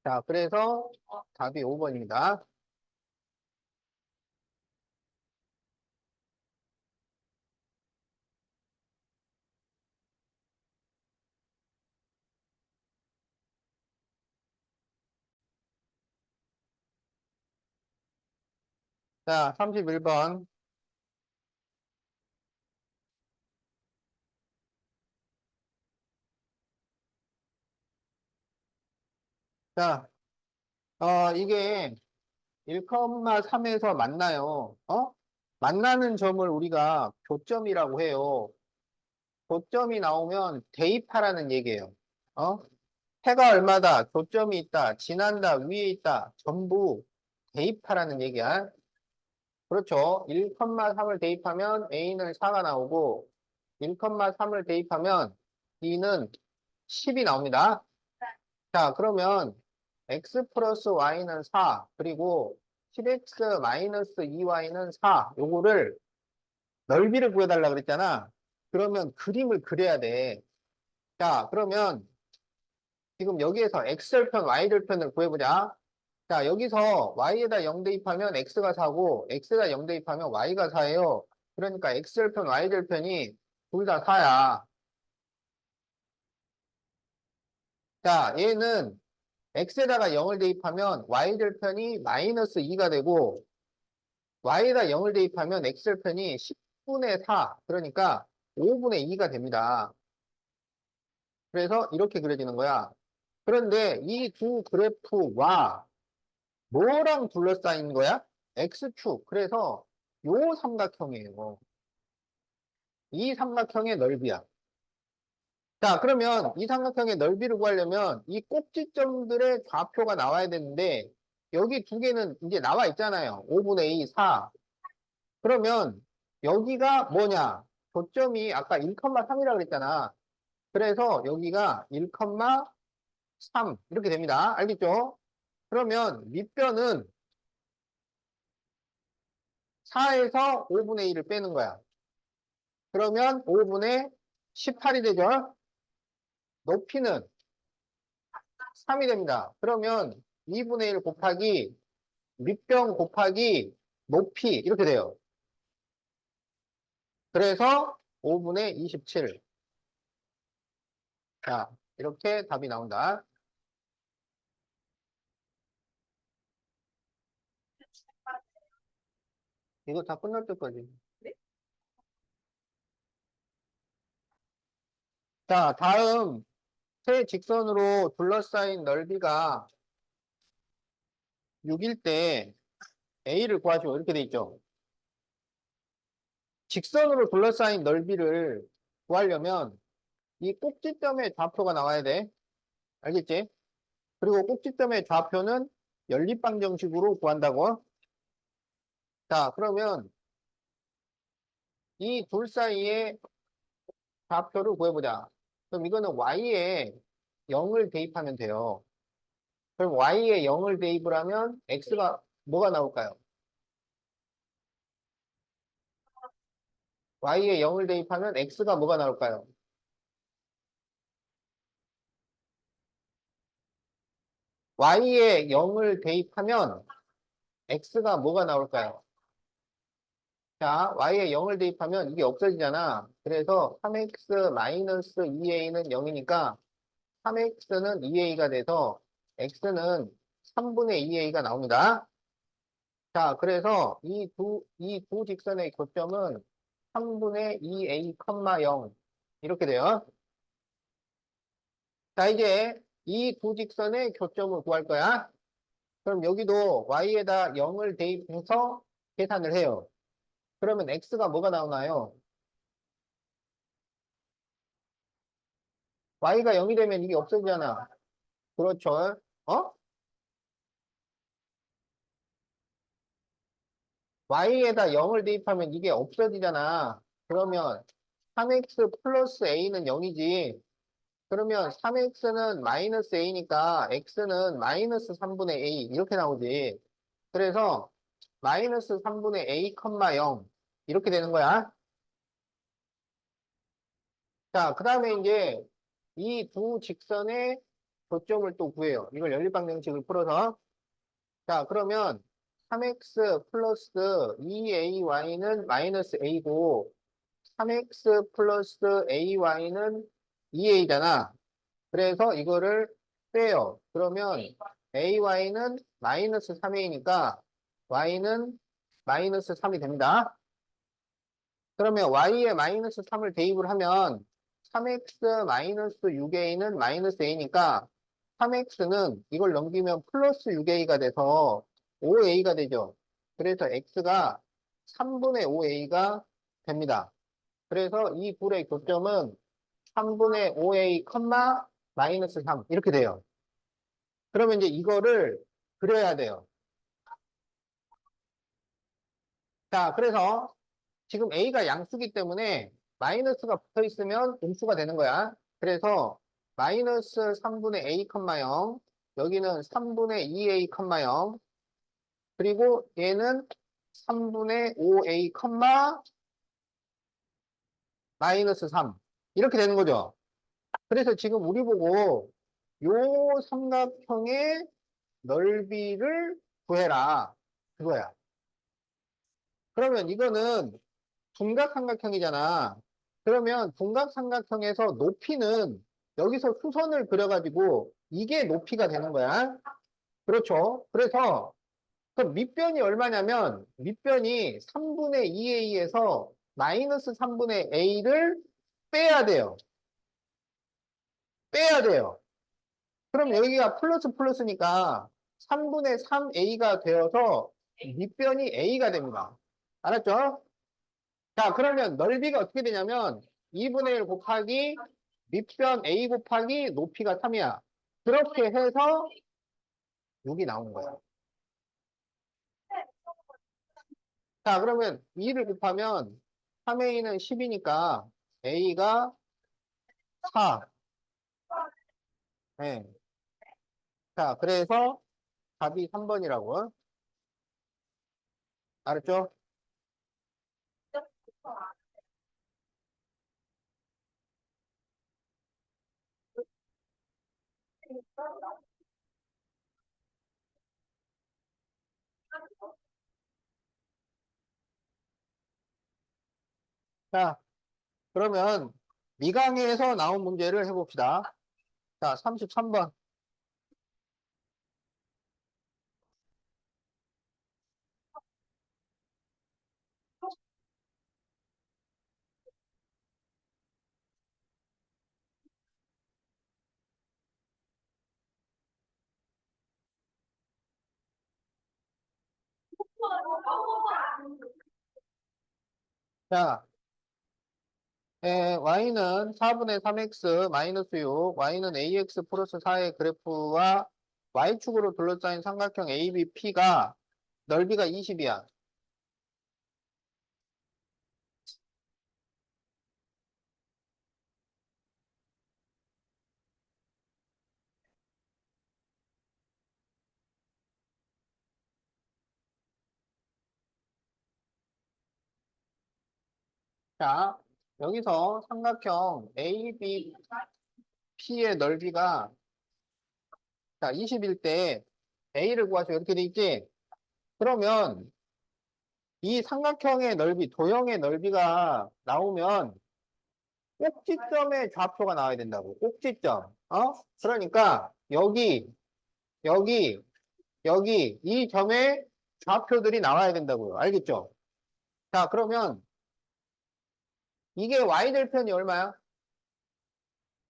[SPEAKER 1] 자, 그래서 답이 5번입니다. 자, 31번. 자, 이게 1,3에서 만나요. 만나는 점을 우리가 교점이라고 해요. 교점이 나오면 대입하라는 얘기예요. 어? 해가 얼마다, 교점이 있다, 지난다, 위에 있다, 전부 대입하라는 얘기야. 그렇죠. 1,3을 대입하면 A는 4가 나오고, 1,3을 대입하면 B는 10이 나옵니다. 자, 그러면 x 플러스 y는 4, 그리고 10x 마이너스 2y는 4. 요거를 넓이를 구해달라 그랬잖아. 그러면 그림을 그려야 돼. 자, 그러면 지금 여기에서 x절편, y절편을 구해보자. 자, 여기서 y에다 0 대입하면 x가 4고, x에다 0 대입하면 y가 4예요. 그러니까 x절편, y절편이 둘 다 4야. 자, 얘는 x에다가 0을 대입하면 y절편이 마이너스 2가 되고, y에다 0을 대입하면 x절편이 10분의 4, 그러니까 5분의 2가 됩니다. 그래서 이렇게 그려지는 거야. 그런데 이 두 그래프와 뭐랑 둘러싸인 거야? x축. 그래서 요 삼각형이에요. 이 삼각형의 넓이야. 자, 그러면 이 삼각형의 넓이를 구하려면 이 꼭지점들의 좌표가 나와야 되는데 여기 두 개는 이제 나와 있잖아요. 5분의 2, 4. 그러면 여기가 뭐냐? 교점이 아까 1,3이라고 그랬잖아. 그래서 여기가 1,3 이렇게 됩니다. 알겠죠? 그러면 밑변은 4에서 5분의 1을 빼는 거야. 그러면 5분의 18이 되죠? 높이는 3이 됩니다. 그러면 2분의 1 곱하기 밑변 곱하기 높이 이렇게 돼요. 그래서 5분의 27. 자, 이렇게 답이 나온다. 이거 다 끝날 때까지. 자, 다음 세 직선으로 둘러싸인 넓이가 6일 때 A를 구하시오. 이렇게 돼 있죠. 직선으로 둘러싸인 넓이를 구하려면 이 꼭지점의 좌표가 나와야 돼. 알겠지? 그리고 꼭지점의 좌표는 연립방정식으로 구한다고. 자, 그러면 이 둘 사이의 좌표를 구해보자. 그럼 이거는 y에 0을 대입하면 돼요. 그럼 y에 0을 대입을 하면 x가 뭐가 나올까요? y에 0을 대입하면 x가 뭐가 나올까요? y에 0을 대입하면 x가 뭐가 나올까요? 자, y에 0을 대입하면 이게 없어지잖아. 그래서 3x 마이너스 2a는 0이니까 3x는 2a가 돼서 x는 3분의 2a가 나옵니다. 자, 그래서 이 두 직선의 교점은 3분의 2a, 0. 이렇게 돼요. 자, 이제 이 두 직선의 교점을 구할 거야. 그럼 여기도 y에다 0을 대입해서 계산을 해요. 그러면 x가 뭐가 나오나요? y가 0이 되면 이게 없어지잖아. 그렇죠. 어? y에다 0을 대입하면 이게 없어지잖아. 그러면 3x 플러스 a는 0이지. 그러면 3x는 마이너스 a니까 x는 마이너스 3분의 a 이렇게 나오지. 그래서 마이너스 3분의 a, 0 이렇게 되는 거야. 자, 그 다음에 이제 이 두 직선의 교점을 또 구해요. 이걸 연립방정식을 풀어서. 자, 그러면 3x 플러스 2ay는 마이너스 a고 3x 플러스 ay는 2a잖아. 그래서 이거를 빼요. 그러면 ay는 마이너스 3a니까 y는 마이너스 3이 됩니다. 그러면 y에 마이너스 3을 대입을 하면 3x 마이너스 6a는 마이너스 a니까 3x는 이걸 넘기면 플러스 6a가 돼서 5a가 되죠. 그래서 x가 3분의 5a가 됩니다. 그래서 이 둘의 교점은 3분의 5a, 마이너스 3 이렇게 돼요. 그러면 이제 이거를 그려야 돼요. 자, 그래서 지금 a가 양수기 때문에 마이너스가 붙어 있으면 음수가 되는 거야. 그래서 마이너스 3분의 a, 0 여기는 3분의 2a, 0 그리고 얘는 3분의 5a, 마이너스 3 이렇게 되는 거죠. 그래서 지금 우리 보고 요 삼각형의 넓이를 구해라 그거야. 그러면 이거는 둔각삼각형이잖아. 그러면 둔각삼각형에서 높이는 여기서 수선을 그려가지고 이게 높이가 되는 거야. 그렇죠. 그래서 그 밑변이 얼마냐면 밑변이 3분의 2a에서 마이너스 3분의 a를 빼야 돼요. 빼야 돼요. 그럼 여기가 플러스 플러스니까 3분의 3a가 되어서 밑변이 a가 됩니다. 알았죠? 자, 그러면 넓이가 어떻게 되냐면 2분의 1 곱하기 밑변 a 곱하기 높이가 3이야. 그렇게 해서 6이 나오는 거야. 자, 그러면 2를 곱하면 3a는 10이니까 a가 4. 네. 자, 그래서 답이 3번이라고. 알았죠? 자, 그러면 미강에서 나온 문제를 해봅시다. 자, 33번. 자, y는 4분의 3x 마이너스 6, y는 ax 플러스 4의 그래프와 y축으로 둘러싸인 삼각형 ABP가 넓이가 20이야. 자, 여기서 삼각형 ABP의 넓이가 자, 20일 때 a를 구하세요. 이렇게 돼 있지? 그러면 이 삼각형의 넓이, 도형의 넓이가 나오면 꼭지점의 좌표가 나와야 된다고. 꼭지점. 그러니까 여기, 여기, 여기 이 점의 좌표들이 나와야 된다고요. 알겠죠? 자, 그러면 이게 y절편이 얼마야?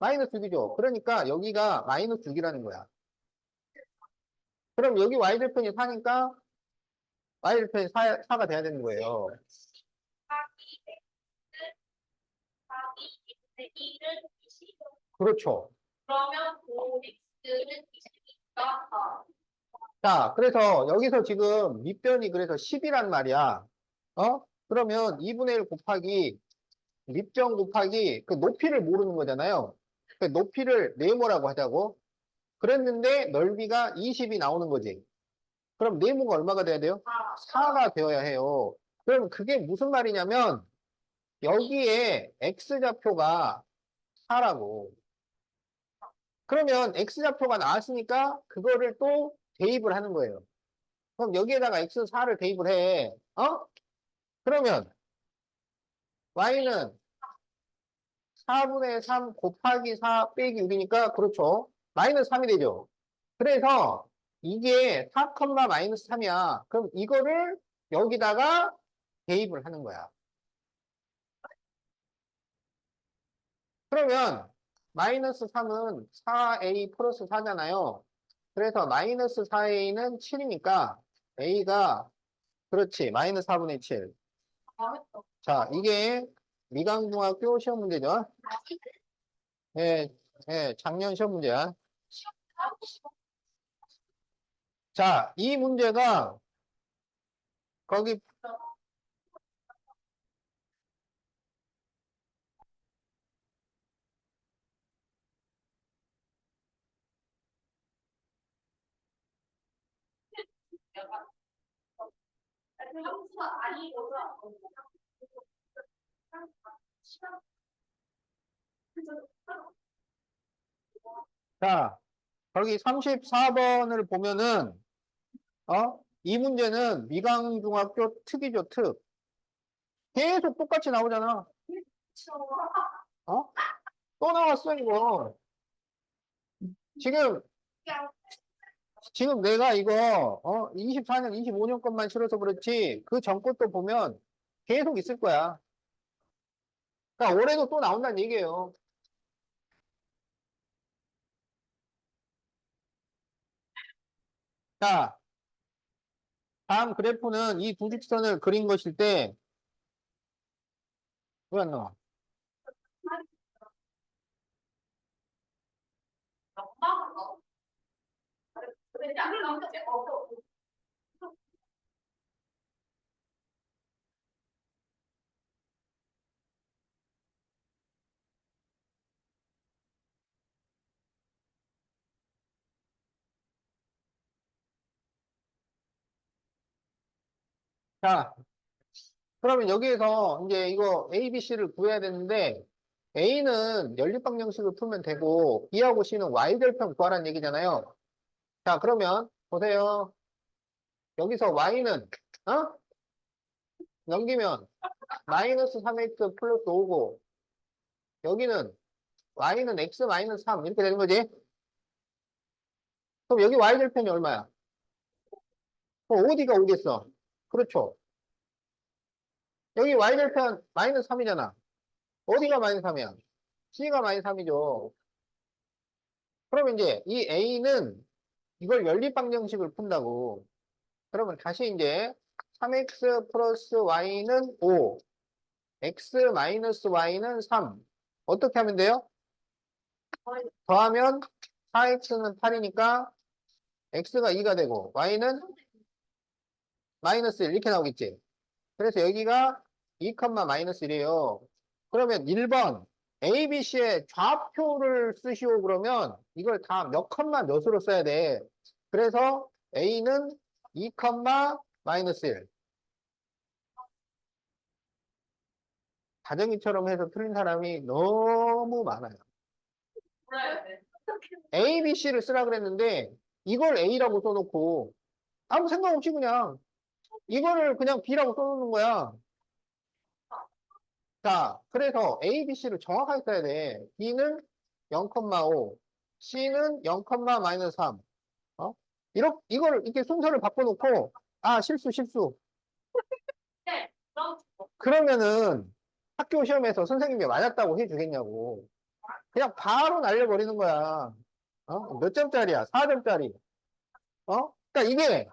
[SPEAKER 1] 마이너스 6이죠. 그러니까 여기가 마이너스 6이라는 거야. 그럼 여기 y절편이 4니까 y절편이 4가 돼야 되는 거예요.
[SPEAKER 2] 4이 X, 4이 X의 1은 20.
[SPEAKER 1] 그렇죠.
[SPEAKER 2] 그러면 5X는 22가 4.
[SPEAKER 1] 자, 그래서 여기서 지금 밑변이 그래서 10이란 말이야. 그러면 2분의 1 곱하기 밑변 곱하기 그 높이를 모르는 거잖아요. 그 높이를 네모라고 하자고. 그랬는데 넓이가 20이 나오는 거지. 그럼 네모가 얼마가 돼야 돼요? 4가 되어야 해요. 그럼 그게 무슨 말이냐면 여기에 x좌표가 4라고. 그러면 x좌표가 나왔으니까 그거를 또 대입을 하는 거예요. 그럼 여기에다가 x4를 대입을 해. 그러면 y는 4분의 3 곱하기 4 빼기 6이니까 그렇죠. 마이너스 3이 되죠. 그래서 이게 4, 마이너스 3이야. 그럼 이거를 여기다가 대입을 하는 거야. 그러면 마이너스 3은 4a 플러스 4잖아요. 그래서 마이너스 4a는 7이니까 a가 그렇지. 마이너스 4분의 7. 자, 이게 미강중학교 시험 문제죠. 예, 예, 작년 시험 문제야. 자, 이 문제가 거기 자, 거기 34번을 보면은 이 문제는 미강중학교 특이죠, 특. 계속 똑같이 나오잖아. 어? 또 나왔어, 이거. 지금 지금 내가 이거 24년, 25년 것만 실어서 그렇지 그 전 것도 보면 계속 있을 거야. 그러니까 올해도 또 나온다는 얘기예요. 자, 다음 그래프는 이 두 직선을 그린 것일 때 왜 안 나와? 자, 그러면 여기에서 이제 이거 A, B, C를 구해야 되는데 A는 연립방정식을 풀면 되고 B하고 C는 Y절편 구하라는 얘기잖아요. 자, 그러면 보세요. 여기서 Y는 어? 넘기면 마이너스 3x 플러스 5고 여기는 y는 x 마이너스 3 이렇게 되는 거지. 그럼 여기 y절편이 얼마야? 어디가 오겠어? 그렇죠. 여기 y절편 마이너스 3이잖아. 어디가 마이너스 3이야? c가 마이너스 3이죠. 그러면 이제 이 a는 이걸 연립방정식을 푼다고. 그러면 다시 이제 3x 플러스 y는 5, x 마이너스 y는 3. 어떻게 하면 돼요? 더하면 4x는 8이니까 x가 2가 되고 y는 마이너스 1 이렇게 나오겠지. 그래서 여기가 2, 마이너스 1이에요. 그러면 1번 A, B, C의 좌표를 쓰시오 그러면 이걸 다 몇 컴마 몇으로 써야 돼. 그래서 A는 2, 마이너스 1. 다정이처럼 해서 틀린 사람이 너무 많아요. A, B, C를 쓰라 그랬는데 이걸 A라고 써놓고 아무 생각 없이 그냥 이거를 그냥 B라고 써놓는 거야. 자, 그래서 A, B, C를 정확하게 써야 돼. B는 0,5, C는 0, 마이너스 3. 이거를, 이렇게 순서를 바꿔놓고, 아, 실수. 그러면은 학교 시험에서 선생님이 맞았다고 해주겠냐고. 그냥 바로 날려버리는 거야. 어? 몇 점짜리야? 4점짜리. 어? 그러니까 이게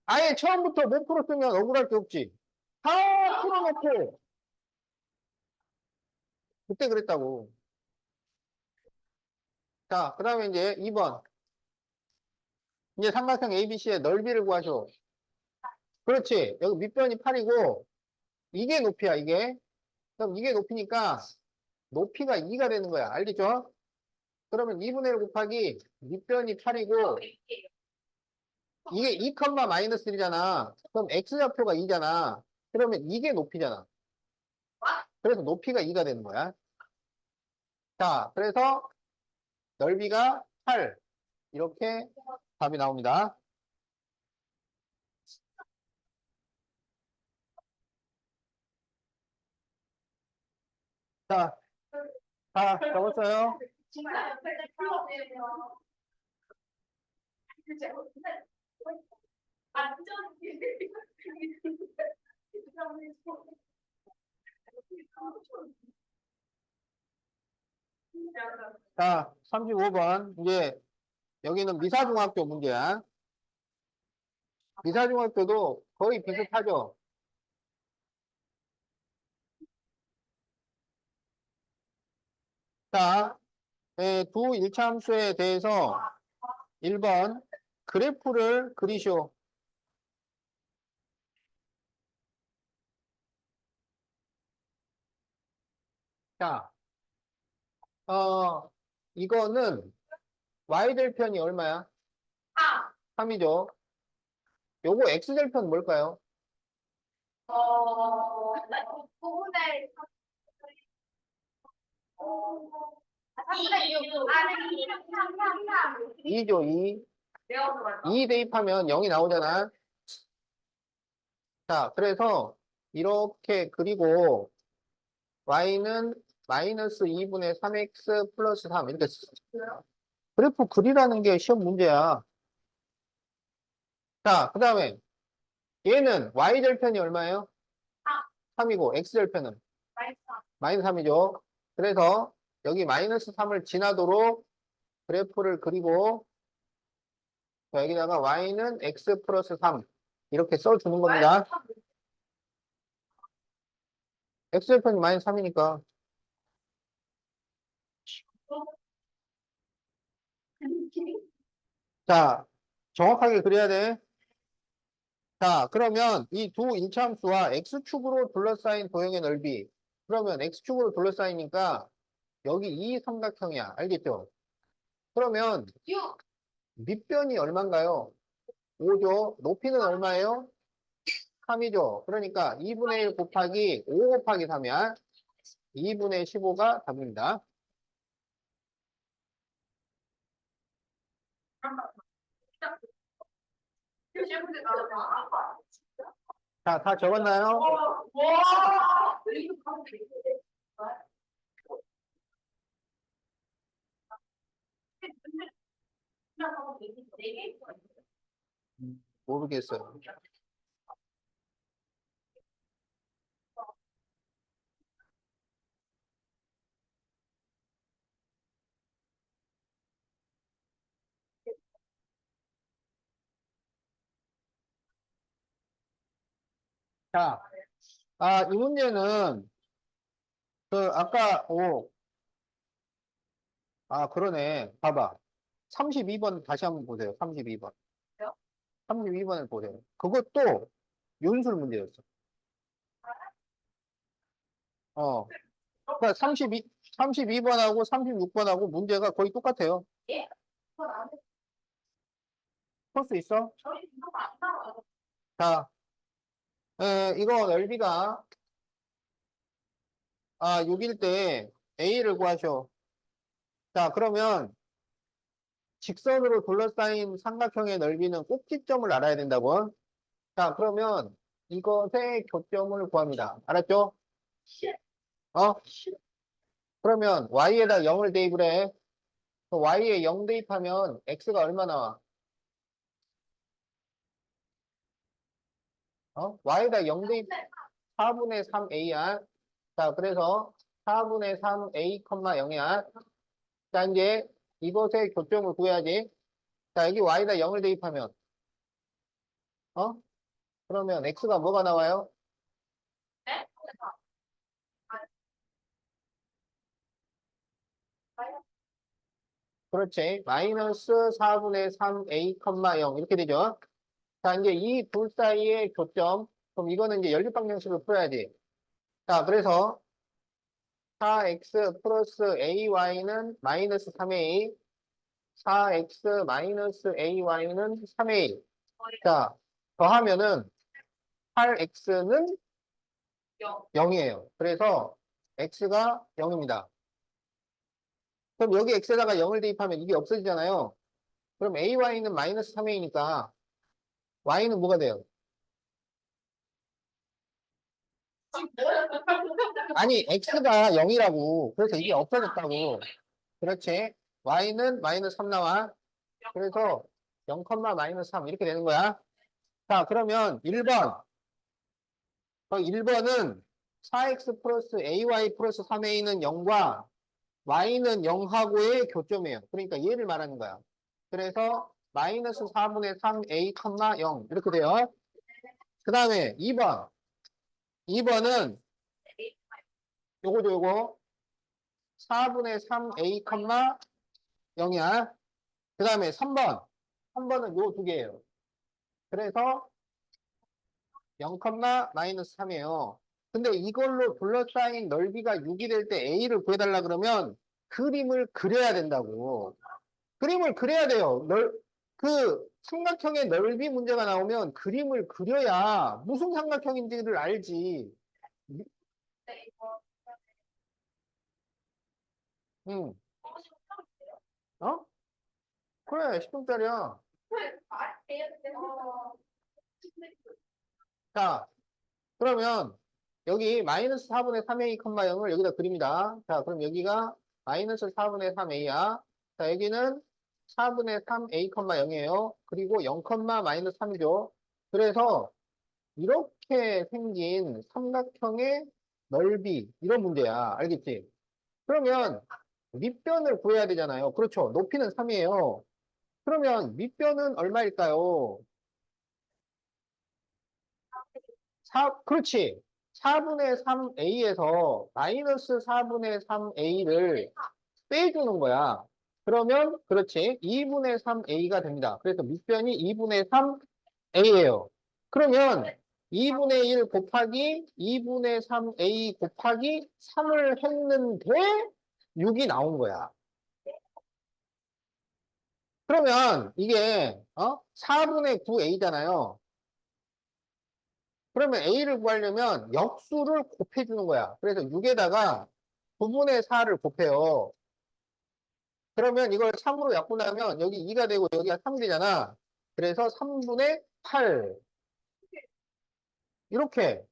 [SPEAKER 1] 아예 처음부터 못 풀었으면 억울할 게 없지. 다 풀어놓고 그때 그랬다고. 자, 그 다음에 이제 2번. 이제 삼각형 ABC의 넓이를 구하셔. 그렇지. 여기 밑변이 8이고 이게 높이야, 이게. 그럼 이게 높이니까 높이가 2가 되는 거야. 알겠죠? 그러면 2분의 1 곱하기 밑변이 8이고 이게 2 마이너스 1이잖아. 그럼 x좌표가 2잖아. 그러면 이게 높이잖아. 그래서 높이가 2가 되는 거야. 자, 그래서 넓이가 8. 이렇게 답이 나옵니다. 자, 다 적었어요?
[SPEAKER 2] 정말 옆에 풀어내요. 완전
[SPEAKER 1] 자, 35번. 이제 여기는 미사중학교 문제야. 미사중학교도 거의 비슷하죠? 자, 두 일차함수에 대해서 1번 그래프를 그리시오. 자, 이거는 y절편이 얼마야? 3이죠. 요거 x절편 뭘까요?
[SPEAKER 2] 부분을 2
[SPEAKER 1] 2죠, 2. 2 대입하면 0이 나오잖아. 자, 그래서 이렇게 그리고 y는 마이너스 2분의 3x 플러스 3 이렇게 그래프 그리라는 게 시험 문제야. 자, 그 다음에 얘는 y절편이 얼마예요? 3이고 x절편은 마이너스 3이죠. 그래서 여기 마이너스 3을 지나도록 그래프를 그리고 여기다가 y는 x 플러스 3 이렇게 써주는 겁니다. x절편이 마이너스 3이니까. 자, 정확하게 그려야 돼. 자, 그러면 이 두 일차함수와 x축으로 둘러싸인 도형의 넓이. 그러면 x축으로 둘러싸이니까 여기 이 삼각형이야. 알겠죠? 그러면 밑변이 얼마인가요? 5죠. 높이는 얼마예요? 3이죠. 그러니까 2분의 1 곱하기 5 곱하기 3이야. 2분의 15가 답입니다. 자, 다 적었나요? 모르겠어요. 자, 이 문제는 아까 그러네. 봐봐. 32번 다시 한번 보세요. 32번. 32번을 보세요. 그것도 윤술 문제였어. 어. 그러니까 32번하고 36번하고 문제가 거의 똑같아요. 풀 수 있어? 자, 이거 넓이가 6일 때 A를 구하셔. 자, 그러면 직선으로 둘러싸인 삼각형의 넓이는 꼭지점을 알아야 된다고. 자, 그러면 이것의 교점을 구합니다. 알았죠? 어? 그러면 y에다 0을 대입을 해. y에 0 대입하면 x가 얼마 나와? y에다 0 대입 4분의 3a야. 자, 그래서 4분의 3a, 0이야. 자, 이제 이것의 교점을 구해야지. 자, 여기 y에다 0을 대입하면, 어? 그러면 x가 뭐가 나와요?
[SPEAKER 2] 네?
[SPEAKER 1] 그렇지. 마이너스 4분의 3a, 0 이렇게 되죠. 자, 이제 이 둘 사이의 교점. 그럼 이거는 이제 연립방정식을 풀어야지. 자, 그래서 4x 플러스 ay는 마이너스 3a, 4x 마이너스 ay는 3a. 자, 더하면은 8x는 0이에요. 그래서 x가 0입니다. 그럼 여기 x에다가 0을 대입하면 이게 없어지잖아요. 그럼 ay는 마이너스 3a니까 y는 뭐가 돼요? 아니, x가 0이라고. 그래서 이게 없어졌다고. 그렇지. y는 마이너스 3 나와. 그래서 0, 마이너스 3 이렇게 되는 거야. 자, 그러면 1번. 1번은 4x 플러스 ay 플러스 3a는 0과 y는 0하고의 교점이에요. 그러니까 얘를 말하는 거야. 그래서 마이너스 4분의 3a, 0 이렇게 돼요. 그 다음에 2번. 2번은 요거죠, 요거. 4분의 3a, 0이야. 그 다음에 3번. 3번은 요 두 개예요. 그래서 0, 마이너스 3이에요. 근데 이걸로 둘러싸인 넓이가 6이 될 때 a를 구해달라 그러면 그림을 그려야 된다고. 그림을 그려야 돼요. 그 삼각형의 넓이 문제가 나오면 그림을 그려야 무슨 삼각형인지를 알지. 응. 어? 그래, 10분짜리야. 자, 그러면 여기 마이너스 4분의 3a, 0을 여기다 그립니다. 자, 그럼 여기가 마이너스 4분의 3a야. 자, 여기는 4분의 3a, 0이에요. 그리고 0, 마이너스 3이죠. 그래서 이렇게 생긴 삼각형의 넓이, 이런 문제야. 알겠지? 그러면 밑변을 구해야 되잖아요. 그렇죠. 높이는 3이에요. 그러면 밑변은 얼마일까요? 그렇지. 4분의 3a에서 마이너스 4분의 3a를 빼주는 거야. 그러면, 그렇지. 2분의 3a가 됩니다. 그래서 밑변이 2분의 3a예요. 그러면 2분의 1 곱하기 2분의 3a 곱하기 3을 했는데 6이 나온 거야. 그러면 이게 4분의 9a잖아요. 그러면 a를 구하려면 역수를 곱해주는 거야. 그래서 6에다가 9분의 4를 곱해요. 그러면 이걸 3으로 약분하면 여기 2가 되고 여기가 3이 되잖아. 그래서 3분의 8. 이렇게.